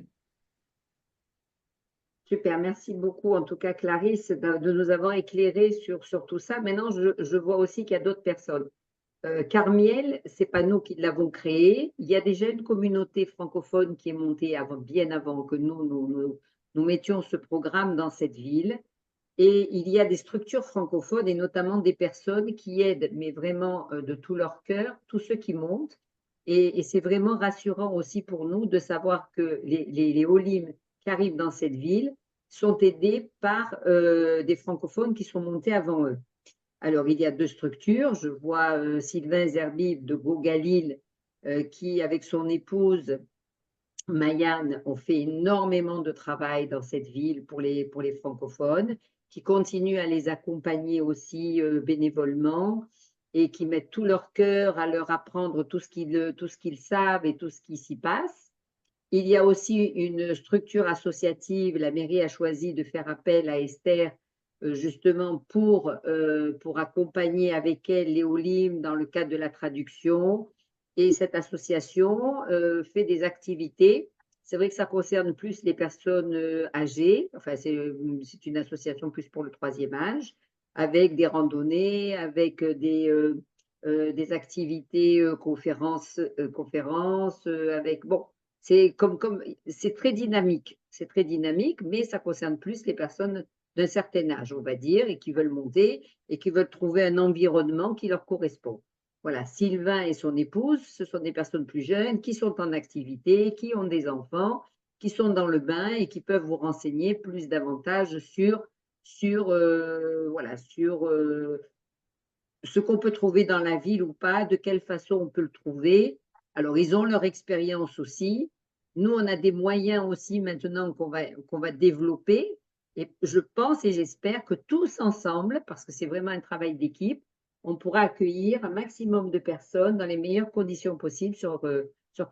Super, merci beaucoup en tout cas Clarisse de nous avoir éclairé sur tout ça. Maintenant, je vois aussi qu'il y a d'autres personnes. Carmiel, c'est pas nous qui l'avons créé. Il y a déjà une communauté francophone qui est montée bien avant que nous mettions ce programme dans cette ville. Et il y a des structures francophones et notamment des personnes qui aident, mais vraiment de tout leur cœur, tous ceux qui montent. Et c'est vraiment rassurant aussi pour nous de savoir que les Olim qui arrivent dans cette ville sont aidés par des francophones qui sont montés avant eux. Alors, il y a deux structures. Je vois Sylvain Zerbib de Go Galil qui, avec son épouse, Mayanne, ont fait énormément de travail dans cette ville pour les francophones, qui continuent à les accompagner aussi bénévolement et qui mettent tout leur cœur à leur apprendre tout ce qu'ils savent et tout ce qui s'y passe. Il y a aussi une structure associative. La mairie a choisi de faire appel à Esther justement pour accompagner avec elle les Olim dans le cadre de la traduction. Et cette association fait des activités. C'est vrai que ça concerne plus les personnes âgées. Enfin, c'est une association plus pour le 3e âge, avec des randonnées, avec des activités, conférences, avec bon, c'est c'est très dynamique. C'est très dynamique, mais ça concerne plus les personnes d'un certain âge, on va dire, et qui veulent monter et qui veulent trouver un environnement qui leur correspond. Voilà, Sylvain et son épouse, ce sont des personnes plus jeunes qui sont en activité, qui ont des enfants, qui sont dans le bain et qui peuvent vous renseigner plus davantage sur ce qu'on peut trouver dans la ville ou pas, de quelle façon on peut le trouver. Alors, ils ont leur expérience aussi. Nous, on a des moyens aussi maintenant qu'on va développer. Et je pense et j'espère que tous ensemble, parce que c'est vraiment un travail d'équipe, on pourra accueillir un maximum de personnes dans les meilleures conditions possibles sur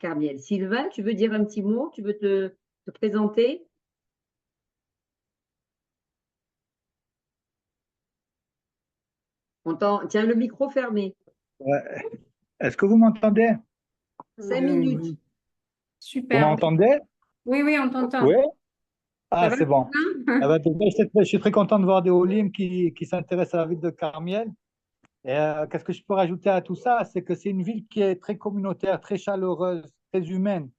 Carmiel. Sylvain, tu veux dire un petit mot? Tu veux te présenter? Tiens, le micro fermé. Ouais. Est-ce que vous m'entendez? 5 minutes. Super. Vous m'entendez? Oui, on t'entend. Oui? Ah, c'est bon. Je suis très content de voir des Olim qui s'intéressent à la ville de Carmiel. Et qu'est-ce que je peux rajouter à tout ça? C'est que c'est une ville qui est très communautaire, très chaleureuse, très humaine.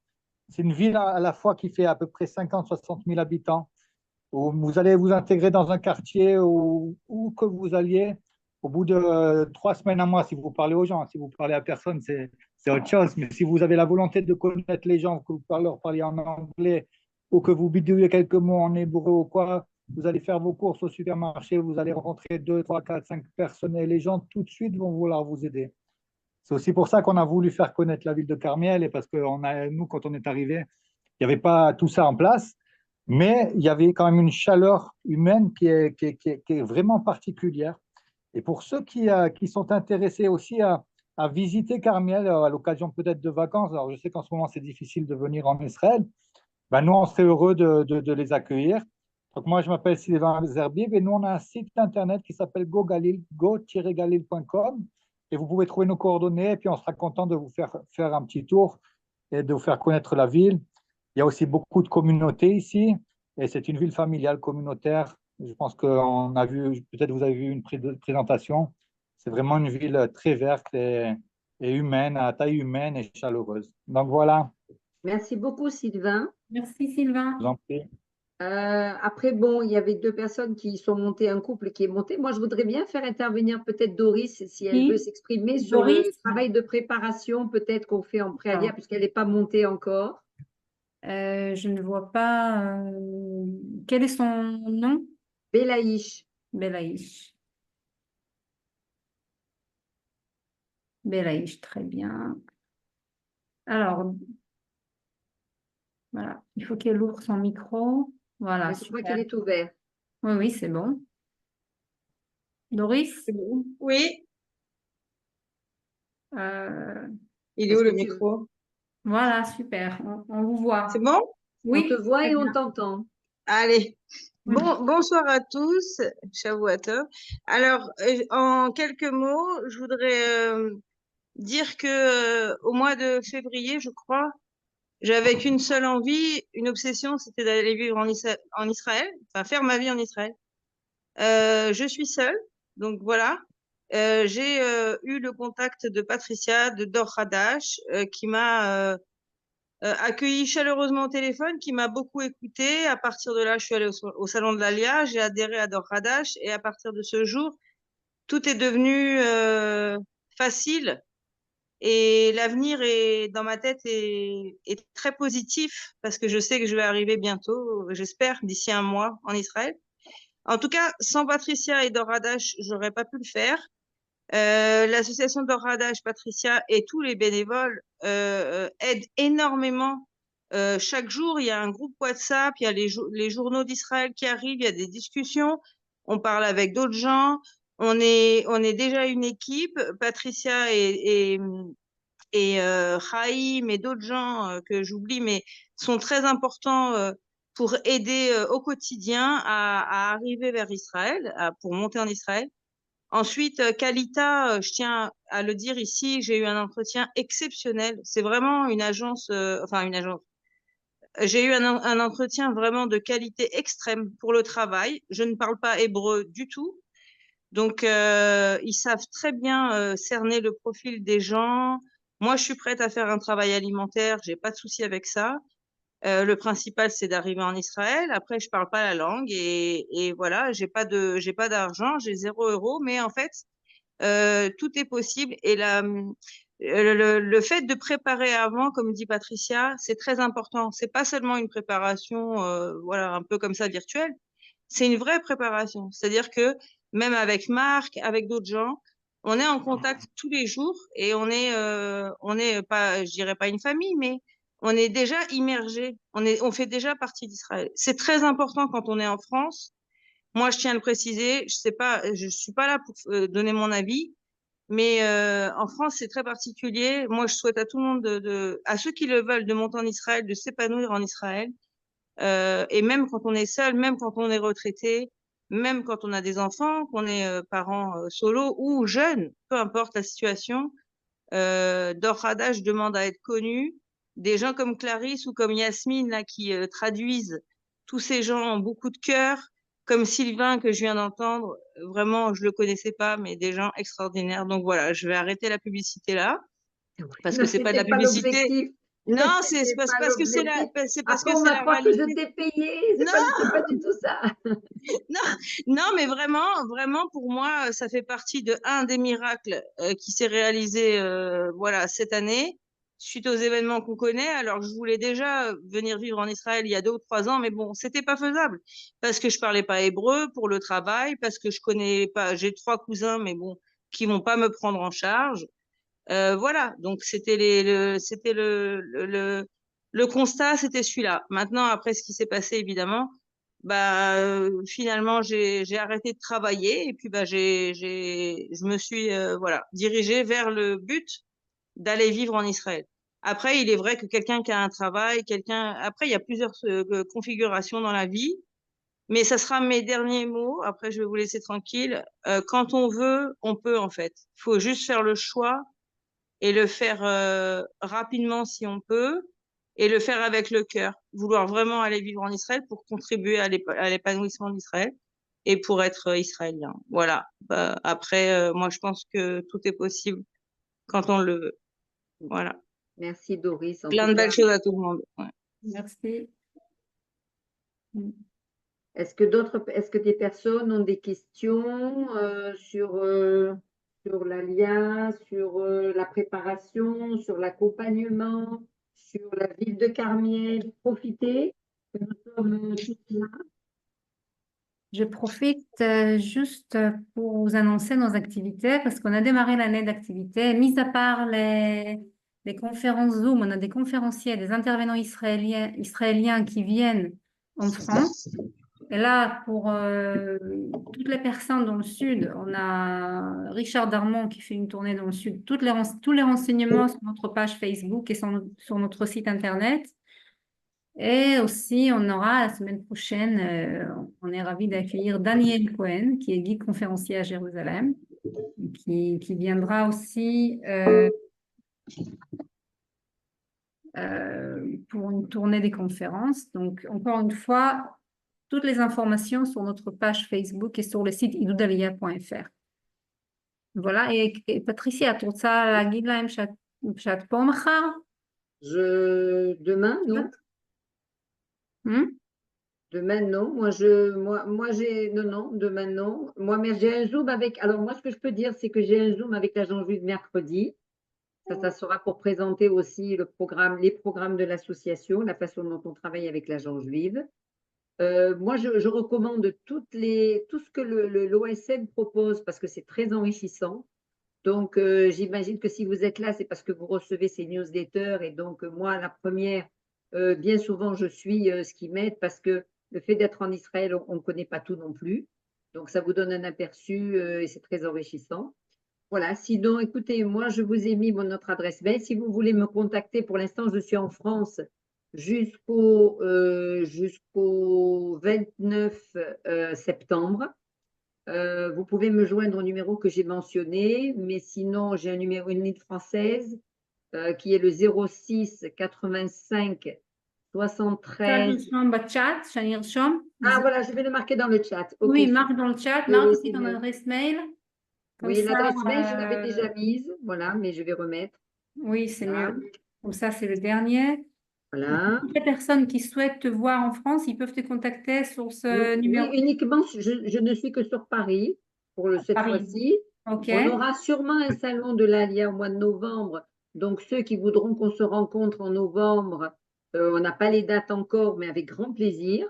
C'est une ville à la fois qui fait à peu près 50-60 000 habitants, où vous allez vous intégrer dans un quartier où que vous alliez, au bout de 3 semaines, à mois, si vous parlez aux gens. Si vous parlez à personne, c'est autre chose. Mais si vous avez la volonté de connaître les gens, que vous leur parlez en anglais, ou que vous bidouillez quelques mots en hébreu ou quoi, vous allez faire vos courses au supermarché, vous allez rencontrer 2, 3, 4, 5 personnes et les gens tout de suite vont vouloir vous aider. C'est aussi pour ça qu'on a voulu faire connaître la ville de Carmiel, et parce que nous, quand on est arrivé, il n'y avait pas tout ça en place, mais il y avait quand même une chaleur humaine qui est vraiment particulière. Et pour ceux qui sont intéressés aussi à visiter Carmiel à l'occasion peut-être de vacances, alors je sais qu'en ce moment c'est difficile de venir en Israël, ben nous on serait heureux de les accueillir. Donc moi je m'appelle Sylvain Zerbib et nous on a un site internet qui s'appelle go-galil.com et vous pouvez trouver nos coordonnées et puis on sera content de vous faire un petit tour et de vous faire connaître la ville. Il y a aussi beaucoup de communautés ici et c'est une ville familiale communautaire. Je pense qu'on a vu, peut-être vous avez vu une présentation, c'est vraiment une ville très verte et et humaine, à taille humaine et chaleureuse. Donc voilà, Merci beaucoup, Sylvain. Merci Sylvain. je vous en prie. Après, bon, il y avait deux personnes qui sont montées, un couple qui est monté. Moi, je voudrais bien faire intervenir peut-être Doris, si elle Oui. veut s'exprimer sur le Doris? travail de préparation, peut-être qu'on fait en préalia, Ah. puisqu'elle n'est pas montée encore. Je ne vois pas. Quel est son nom? Belaïch. Belaïch. Belaïch, très bien. Alors, voilà, il faut qu'elle ouvre son micro. Voilà, Je crois super. qu'il est ouvert. Oui, oui, c'est bon. Doris? Oui, Euh, il est Est-ce où que le tu- micro? voilà, super. On vous voit. C'est bon? On te Oui, voit très et on bien. t'entend. Allez. Bonsoir à tous. Shavuot. Alors, en quelques mots, je voudrais dire que au mois de février, je crois, j'avais qu'une seule envie, une obsession, c'était d'aller vivre en Israël, enfin faire ma vie en Israël. Je suis seule, donc voilà. J'ai eu le contact de Patricia de Dor Hadash qui m'a accueilli chaleureusement au téléphone, qui m'a beaucoup écoutée. À partir de là, je suis allée au salon de l'Alia, j'ai adhéré à Dor Hadash et à partir de ce jour, tout est devenu facile et l'avenir est dans ma tête est très positif parce que je sais que je vais arriver bientôt, j'espère d'ici un mois en Israël. En tout cas, sans Patricia et Dor Hadash, j'aurais pas pu le faire. L'association Dor Hadash, Patricia et tous les bénévoles aident énormément. Chaque jour, il y a un groupe WhatsApp, il y a les journaux d'Israël qui arrivent, il y a des discussions, on parle avec d'autres gens. On est déjà une équipe. Patricia et Chaim et d'autres gens que j'oublie, mais sont très importants pour aider au quotidien à arriver vers Israël, pour monter en Israël. Ensuite, Kalita, je tiens à le dire ici, j'ai eu un entretien exceptionnel. C'est vraiment une agence, enfin une agence. J'ai eu un entretien vraiment de qualité extrême pour le travail. Je ne parle pas hébreu du tout. Donc, ils savent très bien cerner le profil des gens. Moi, je suis prête à faire un travail alimentaire. J'ai pas de souci avec ça. Le principal, c'est d'arriver en Israël. Après, je parle pas la langue et voilà, j'ai pas d'argent, j'ai 0 €. Mais en fait, tout est possible. Et le fait de préparer avant, comme dit Patricia, c'est très important. C'est pas seulement une préparation, voilà, un peu comme ça virtuelle. C'est une vraie préparation. C'est-à-dire que même avec Marc, avec d'autres gens, on est en contact tous les jours et on est pas, je dirais pas une famille, mais on est déjà immergé. On fait déjà partie d'Israël. C'est très important quand on est en France. Moi, je tiens à le préciser. Je suis pas là pour donner mon avis, mais en France, c'est très particulier. Moi, je souhaite à tout le monde à ceux qui le veulent, de monter en Israël, de s'épanouir en Israël. Et même quand on est seul, même quand on est retraité, même quand on a des enfants, qu'on est parents solo ou jeunes, peu importe la situation, Dor Hadash demande à être connu. Des gens comme Clarisse ou comme Yasmine là, qui traduisent tous ces gens ont beaucoup de cœur, comme Sylvain que je viens d'entendre, vraiment je le connaissais pas, mais des gens extraordinaires. Donc voilà, je vais arrêter la publicité là parce que Non, c'est pas de la c'était pas publicité. l'objectif. Non, C'était pas parce que c'est l'objectif. c'est parce Après, que on c'est va la croire que je réalité. t'ai payé. Non, C'est pas du tout ça. non, non, mais vraiment, pour moi, ça fait partie de un des miracles qui s'est réalisé, voilà, cette année, suite aux événements qu'on connaît. Alors, je voulais déjà venir vivre en Israël il y a 2 ou 3 ans, mais bon, c'était pas faisable parce que je parlais pas hébreu pour le travail, parce que je connais pas. J'ai 3 cousins, mais bon, qui vont pas me prendre en charge. Voilà, donc c'était le constat, c'était celui-là. Maintenant, après ce qui s'est passé, évidemment, bah finalement j'ai arrêté de travailler et puis bah je me suis voilà dirigée vers le but d'aller vivre en Israël. Après, il est vrai que quelqu'un qui a un travail, après il y a plusieurs configurations dans la vie, mais ça sera mes derniers mots. Après, je vais vous laisser tranquille. Quand on veut, on peut en fait. Il faut juste faire le choix et le faire rapidement si on peut, et le faire avec le cœur. Vouloir vraiment aller vivre en Israël pour contribuer à l'épanouissement d'Israël et pour être israélien. Voilà. Après, moi, je pense que tout est possible quand on le veut. Voilà. Merci Doris. En Plein tout de belles cas, choses à tout le monde. Ouais. Merci. est-ce que des personnes ont des questions sur l'ALIA, sur la préparation, sur l'accompagnement, sur la ville de Carmiel? Profitez que nous sommes tous là. Je profite juste pour vous annoncer nos activités parce qu'on a démarré l'année d'activités. Mis à part les conférences Zoom, on a des conférenciers, des intervenants israéliens qui viennent en France. Et là, pour toutes les personnes dans le sud, on a Richard Darmon qui fait une tournée dans le sud. Tous les renseignements sur notre page Facebook et sur notre site internet. Et aussi, on aura la semaine prochaine, on est ravis d'accueillir Daniel Cohen, qui est guide conférencier à Jérusalem, qui viendra aussi pour une tournée des conférences. Donc, encore une fois, toutes les informations sur notre page Facebook et sur le site idoudalia.fr. Voilà, et Patricia, את רוצה להגיד להם שאת פה מחר? Demain, non. Demain, non. Non, demain, non. Moi, mais j'ai un Zoom avec. Alors, moi, ce que je peux dire, c'est que j'ai un Zoom avec l'agent juive mercredi. Ça sera pour présenter aussi les programmes de l'association, la façon dont on travaille avec l'agent juive. Moi, je recommande tout ce que l'OSM propose parce que c'est très enrichissant. Donc, j'imagine que si vous êtes là, c'est parce que vous recevez ces newsletters. Et donc, moi, la première, bien souvent, je suis ce qu'ils mettent parce que le fait d'être en Israël, on ne connaît pas tout non plus. Donc, ça vous donne un aperçu et c'est très enrichissant. Voilà, sinon, écoutez, moi, je vous ai mis notre adresse mail. Si vous voulez me contacter, pour l'instant, je suis en France jusqu'au 29 septembre. Vous pouvez me joindre au numéro que j'ai mentionné, mais sinon, j'ai une ligne française qui est le 06 85 73. Ah, voilà, je vais le marquer dans le chat. Okay. Oui, marque dans le chat, marque aussi ton adresse mail. Oui, l'adresse mail, je l'avais déjà mise, voilà, mais je vais remettre. Oui, c'est mieux. Comme ça, c'est le dernier. Voilà. Toutes les personnes qui souhaitent te voir en France, ils peuvent te contacter sur ce numéro. Oui, uniquement, je ne suis que sur Paris pour cette fois-ci. Okay. On aura sûrement un salon de l'ALIA au mois de novembre. Donc, ceux qui voudront qu'on se rencontre en novembre, on n'a pas les dates encore, mais avec grand plaisir.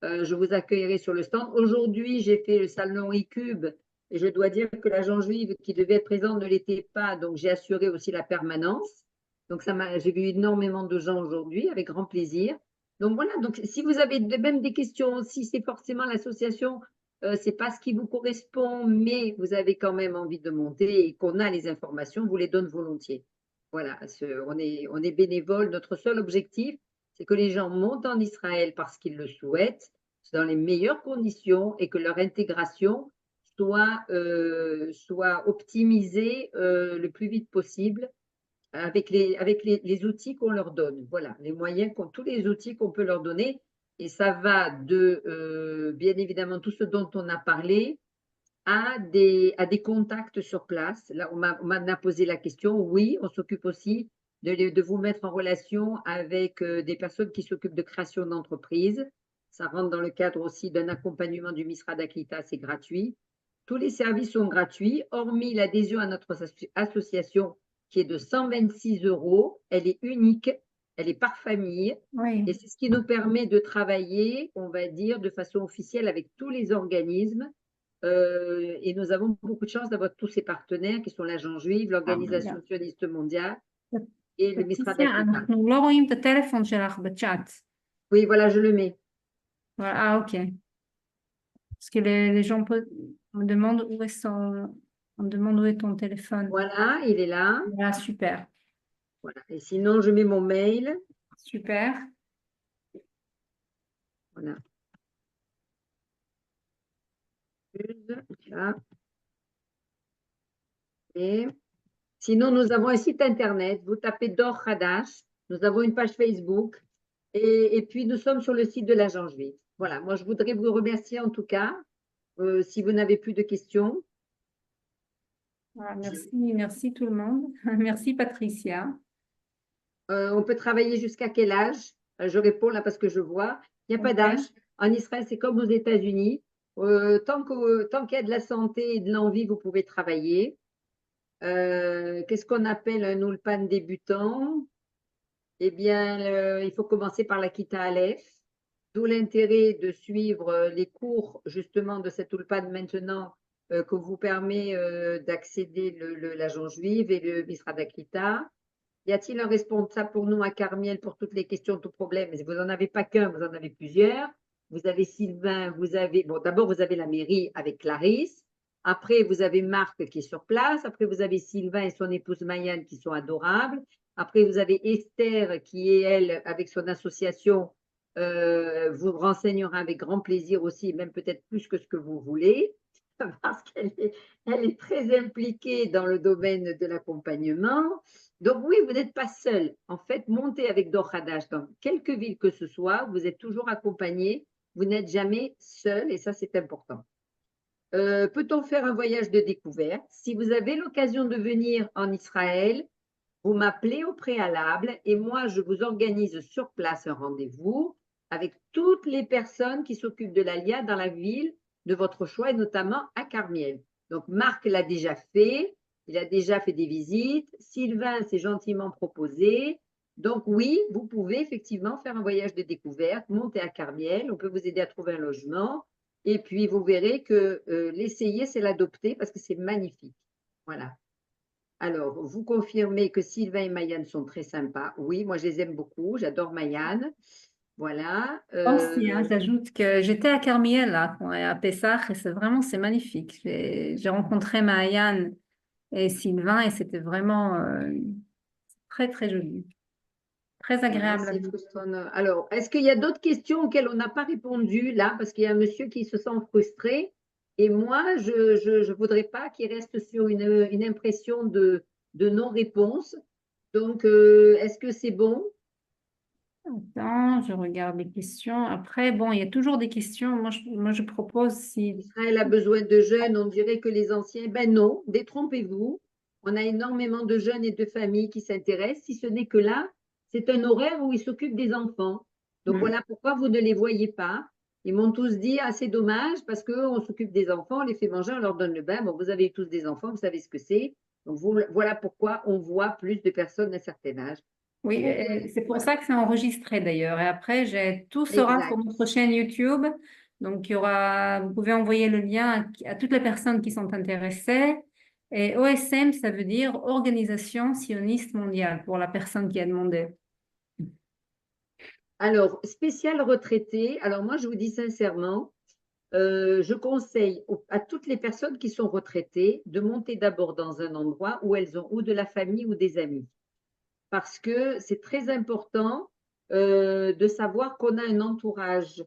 Je vous accueillerai sur le stand. Aujourd'hui, j'ai fait le salon eCube et je dois dire que l'agent juive qui devait être présent ne l'était pas. Donc, j'ai assuré aussi la permanence. Donc, j'ai vu énormément de gens aujourd'hui avec grand plaisir. Donc, voilà. Donc, si vous avez même des questions, si c'est forcément l'association, c'est pas ce qui vous correspond, mais vous avez quand même envie de monter et qu'on a les informations, vous les donne volontiers. Voilà, on est bénévole. Notre seul objectif, c'est que les gens montent en Israël parce qu'ils le souhaitent, dans les meilleures conditions et que leur intégration soit optimisée le plus vite possible avec les outils qu'on leur donne. Voilà, tous les outils qu'on peut leur donner. Et ça va de, bien évidemment, tout ce dont on a parlé à des contacts sur place. Là, on m'a posé la question. Oui, on s'occupe aussi de vous mettre en relation avec des personnes qui s'occupent de création d'entreprises. Ça rentre dans le cadre aussi d'un accompagnement du Misra d'Aklita, c'est gratuit. Tous les services sont gratuits, hormis l'adhésion à notre association qui est de 126 €. Elle est unique, elle est par famille. Oui. Et c'est ce qui nous permet de travailler, on va dire, de façon officielle avec tous les organismes. Et nous avons beaucoup de chance d'avoir tous ces partenaires qui sont l'agent juif, l'Organisation sioniste mondiale et le Misra d'Aklita. Oui, voilà, je le mets. Voilà, ah, ok. Parce que les gens me demandent où est ton téléphone. Voilà, il est là. Voilà, super. Voilà. Et sinon, je mets mon mail. Super. Voilà. Là. Et sinon, nous avons un site internet. Vous tapez Dor Hadash. Nous avons une page Facebook. Et puis, nous sommes sur le site de l'agent juif. Voilà. Moi, je voudrais vous remercier en tout cas. Si vous n'avez plus de questions. Voilà, merci tout le monde. Merci Patricia. On peut travailler jusqu'à quel âge? Je réponds là parce que je vois. Il n'y a pas Ok. d'âge. En Israël, c'est comme aux États-Unis. Tant qu'il y a de la santé et de l'envie, vous pouvez travailler. Qu'est-ce qu'on appelle un ulpan débutant? Eh bien, il faut commencer par la Kita Aleph. D'où l'intérêt de suivre les cours justement de cet ulpan maintenant que vous permet d'accéder l'agent juive et le Misra d'Aklita. Y a-t-il un responsable pour nous à Carmiel pour toutes les questions, tous problèmes? Vous n'en avez pas qu'un, vous en avez plusieurs. Vous avez Sylvain, bon, d'abord vous avez la mairie avec Clarisse. Après, vous avez Marc qui est sur place. Après, vous avez Sylvain et son épouse Mayanne qui sont adorables. Après, vous avez Esther qui est, elle, avec son association, vous renseignera avec grand plaisir aussi, même peut-être plus que ce que vous voulez, parce qu'elle est très impliquée dans le domaine de l'accompagnement. Donc oui, vous n'êtes pas seul. En fait, montez avec Dor Hadash dans quelque ville que ce soit, vous êtes toujours accompagné, vous n'êtes jamais seul et ça c'est important. Peut-on faire un voyage de découverte? Si vous avez l'occasion de venir en Israël, vous m'appelez au préalable et moi je vous organise sur place un rendez-vous avec toutes les personnes qui s'occupent de l'Alia dans la ville de votre choix et notamment à Carmiel. Donc Marc l'a déjà fait. Il a déjà fait des visites. Sylvain s'est gentiment proposé. Donc oui, vous pouvez effectivement faire un voyage de découverte, monter à Carmiel. On peut vous aider à trouver un logement. Et puis, vous verrez que l'essayer, c'est l'adopter parce que c'est magnifique. Voilà. Alors, vous confirmez que Sylvain et Mayanne sont très sympas. Oui, moi, je les aime beaucoup. J'adore Mayanne. Voilà. Aussi, hein, j'ajoute que j'étais à Carmiel là, à Pessah, et c'est magnifique. J'ai rencontré Mayan et Sylvain et c'était vraiment très très joli, très agréable à C'est vivre. frustrant. Alors, est-ce qu'il y a d'autres questions auxquelles on n'a pas répondu là? Parce qu'il y a un monsieur qui se sent frustré. Et moi, je ne voudrais pas qu'il reste sur une impression de non-réponse. Donc, est-ce que c'est bon? Attends, je regarde les questions. Après, bon, il y a toujours des questions. Moi, je propose si... Israël a besoin de jeunes, on dirait que les anciens. Ben non, détrompez-vous. On a énormément de jeunes et de familles qui s'intéressent, si ce n'est que là, c'est un horaire où ils s'occupent des enfants. Donc voilà pourquoi vous ne les voyez pas. Ils m'ont tous dit, ah c'est dommage parce qu'on s'occupe des enfants, on les fait manger, on leur donne le bain. Bon, vous avez tous des enfants, vous savez ce que c'est. Donc voilà pourquoi on voit plus de personnes d'un certain âge. Oui, c'est pour ça que c'est enregistré d'ailleurs. Et après, tout sera Exact. sur notre chaîne YouTube. Donc, vous pouvez envoyer le lien à toutes les personnes qui sont intéressées. Et OSM, ça veut dire Organisation Sioniste Mondiale pour la personne qui a demandé. Alors, spécial retraité. Alors moi, je vous dis sincèrement, je conseille à toutes les personnes qui sont retraitées de monter d'abord dans un endroit où elles ont ou de la famille ou des amis. Parce que c'est très important de savoir qu'on a un entourage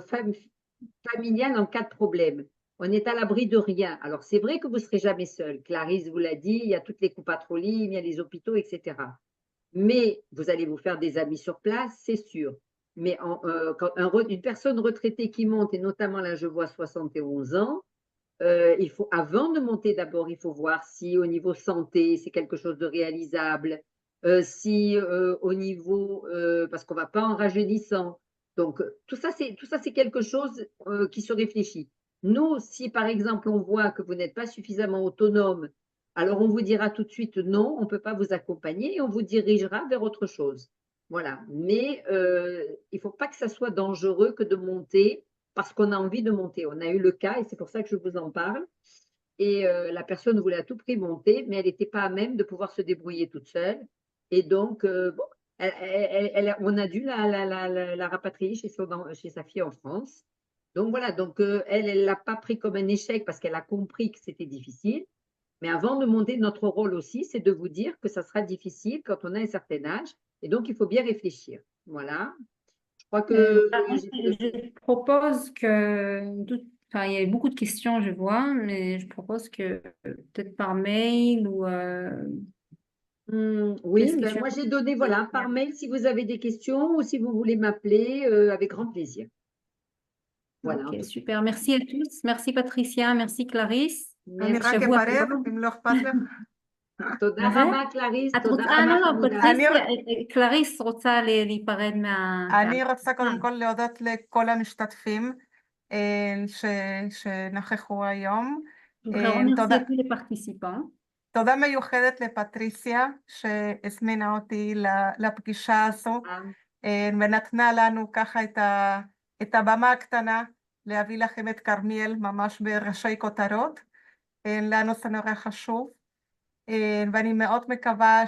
familial en cas de problème. On est à l'abri de rien. Alors, c'est vrai que vous ne serez jamais seul. Clarisse vous l'a dit, il y a toutes les coupatrolimes, il y a les hôpitaux, etc. Mais vous allez vous faire des amis sur place, c'est sûr. Mais quand une personne retraitée qui monte, et notamment là, je vois 71 ans, il faut, avant de monter d'abord, il faut voir si au niveau santé, c'est quelque chose de réalisable, si au niveau, parce qu'on ne va pas en rajeunissant. Donc, tout ça, c'est quelque chose qui se réfléchit. Nous, si par exemple, on voit que vous n'êtes pas suffisamment autonome, alors on vous dira tout de suite non, on ne peut pas vous accompagner et on vous dirigera vers autre chose. Voilà. Mais il ne faut pas que ça soit dangereux que de monter parce qu'on a envie de monter. On a eu le cas et c'est pour ça que je vous en parle. Et la personne voulait à tout prix monter, mais elle n'était pas à même de pouvoir se débrouiller toute seule. Et donc, bon, on a dû la rapatrier chez sa fille en France. Donc voilà, donc elle ne l'a pas pris comme un échec parce qu'elle a compris que c'était difficile. Mais avant de monter, notre rôle aussi, c'est de vous dire que ça sera difficile quand on a un certain âge. Et donc, il faut bien réfléchir. Voilà. Je crois que je propose que, enfin, il y a beaucoup de questions, je vois, mais je propose que peut-être par mail ou oui, ben moi j'ai donné, voilà, par mail si vous avez des questions ou si vous voulez m'appeler, avec grand plaisir. Voilà. Ok, super. Merci à tous. Merci Patricia, merci Clarisse. אני רק אפרד, אם לא אכפת לך. תודה רבה, קלריס. תודה לא, רבה. קלריס רוצה להיפרד מה... אני רוצה קודם כל להודות לכל המשתתפים שנכחו היום. תודה מיוחדת לפטריסיה שהזמינה אותי לפגישה הזו ונתנה לנו ככה את הבמה הקטנה להביא לכם את כרמיאל ממש בראשי כותרות. לנו זה נורא חשוב ואני מאוד מקווה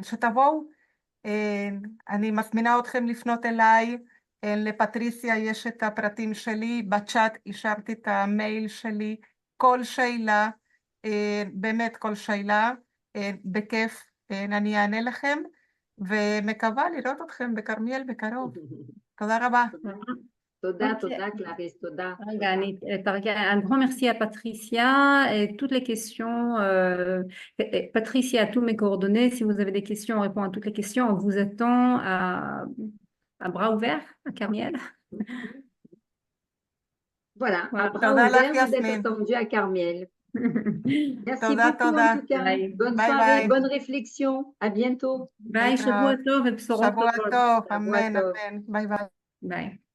שתבואו. אני מזמינה אתכם לפנות אליי, לפטריסיה יש את הפרטים שלי, בצ'אט השארתי את המייל שלי, כל שאלה, באמת כל שאלה, בכיף אני אענה לכם, ומקווה לראות אתכם בכרמיאל בקרוב. תודה רבה. תודה, Clarisse, תודה. Un grand merci à Patricia. Et toutes les questions, Patricia a tous mes coordonnées. Si vous avez des questions, on répond à toutes les questions. On vous attend à bras ouverts à Carmiel. Voilà, à bras ouverts, vous êtes attendu à Carmiel. Merci beaucoup en tout cas. Bonne soirée, bonne réflexion. À bientôt. Bye, Shavua Tov et Bsorot Tovot. Amen, amen. Bye bye. Bye.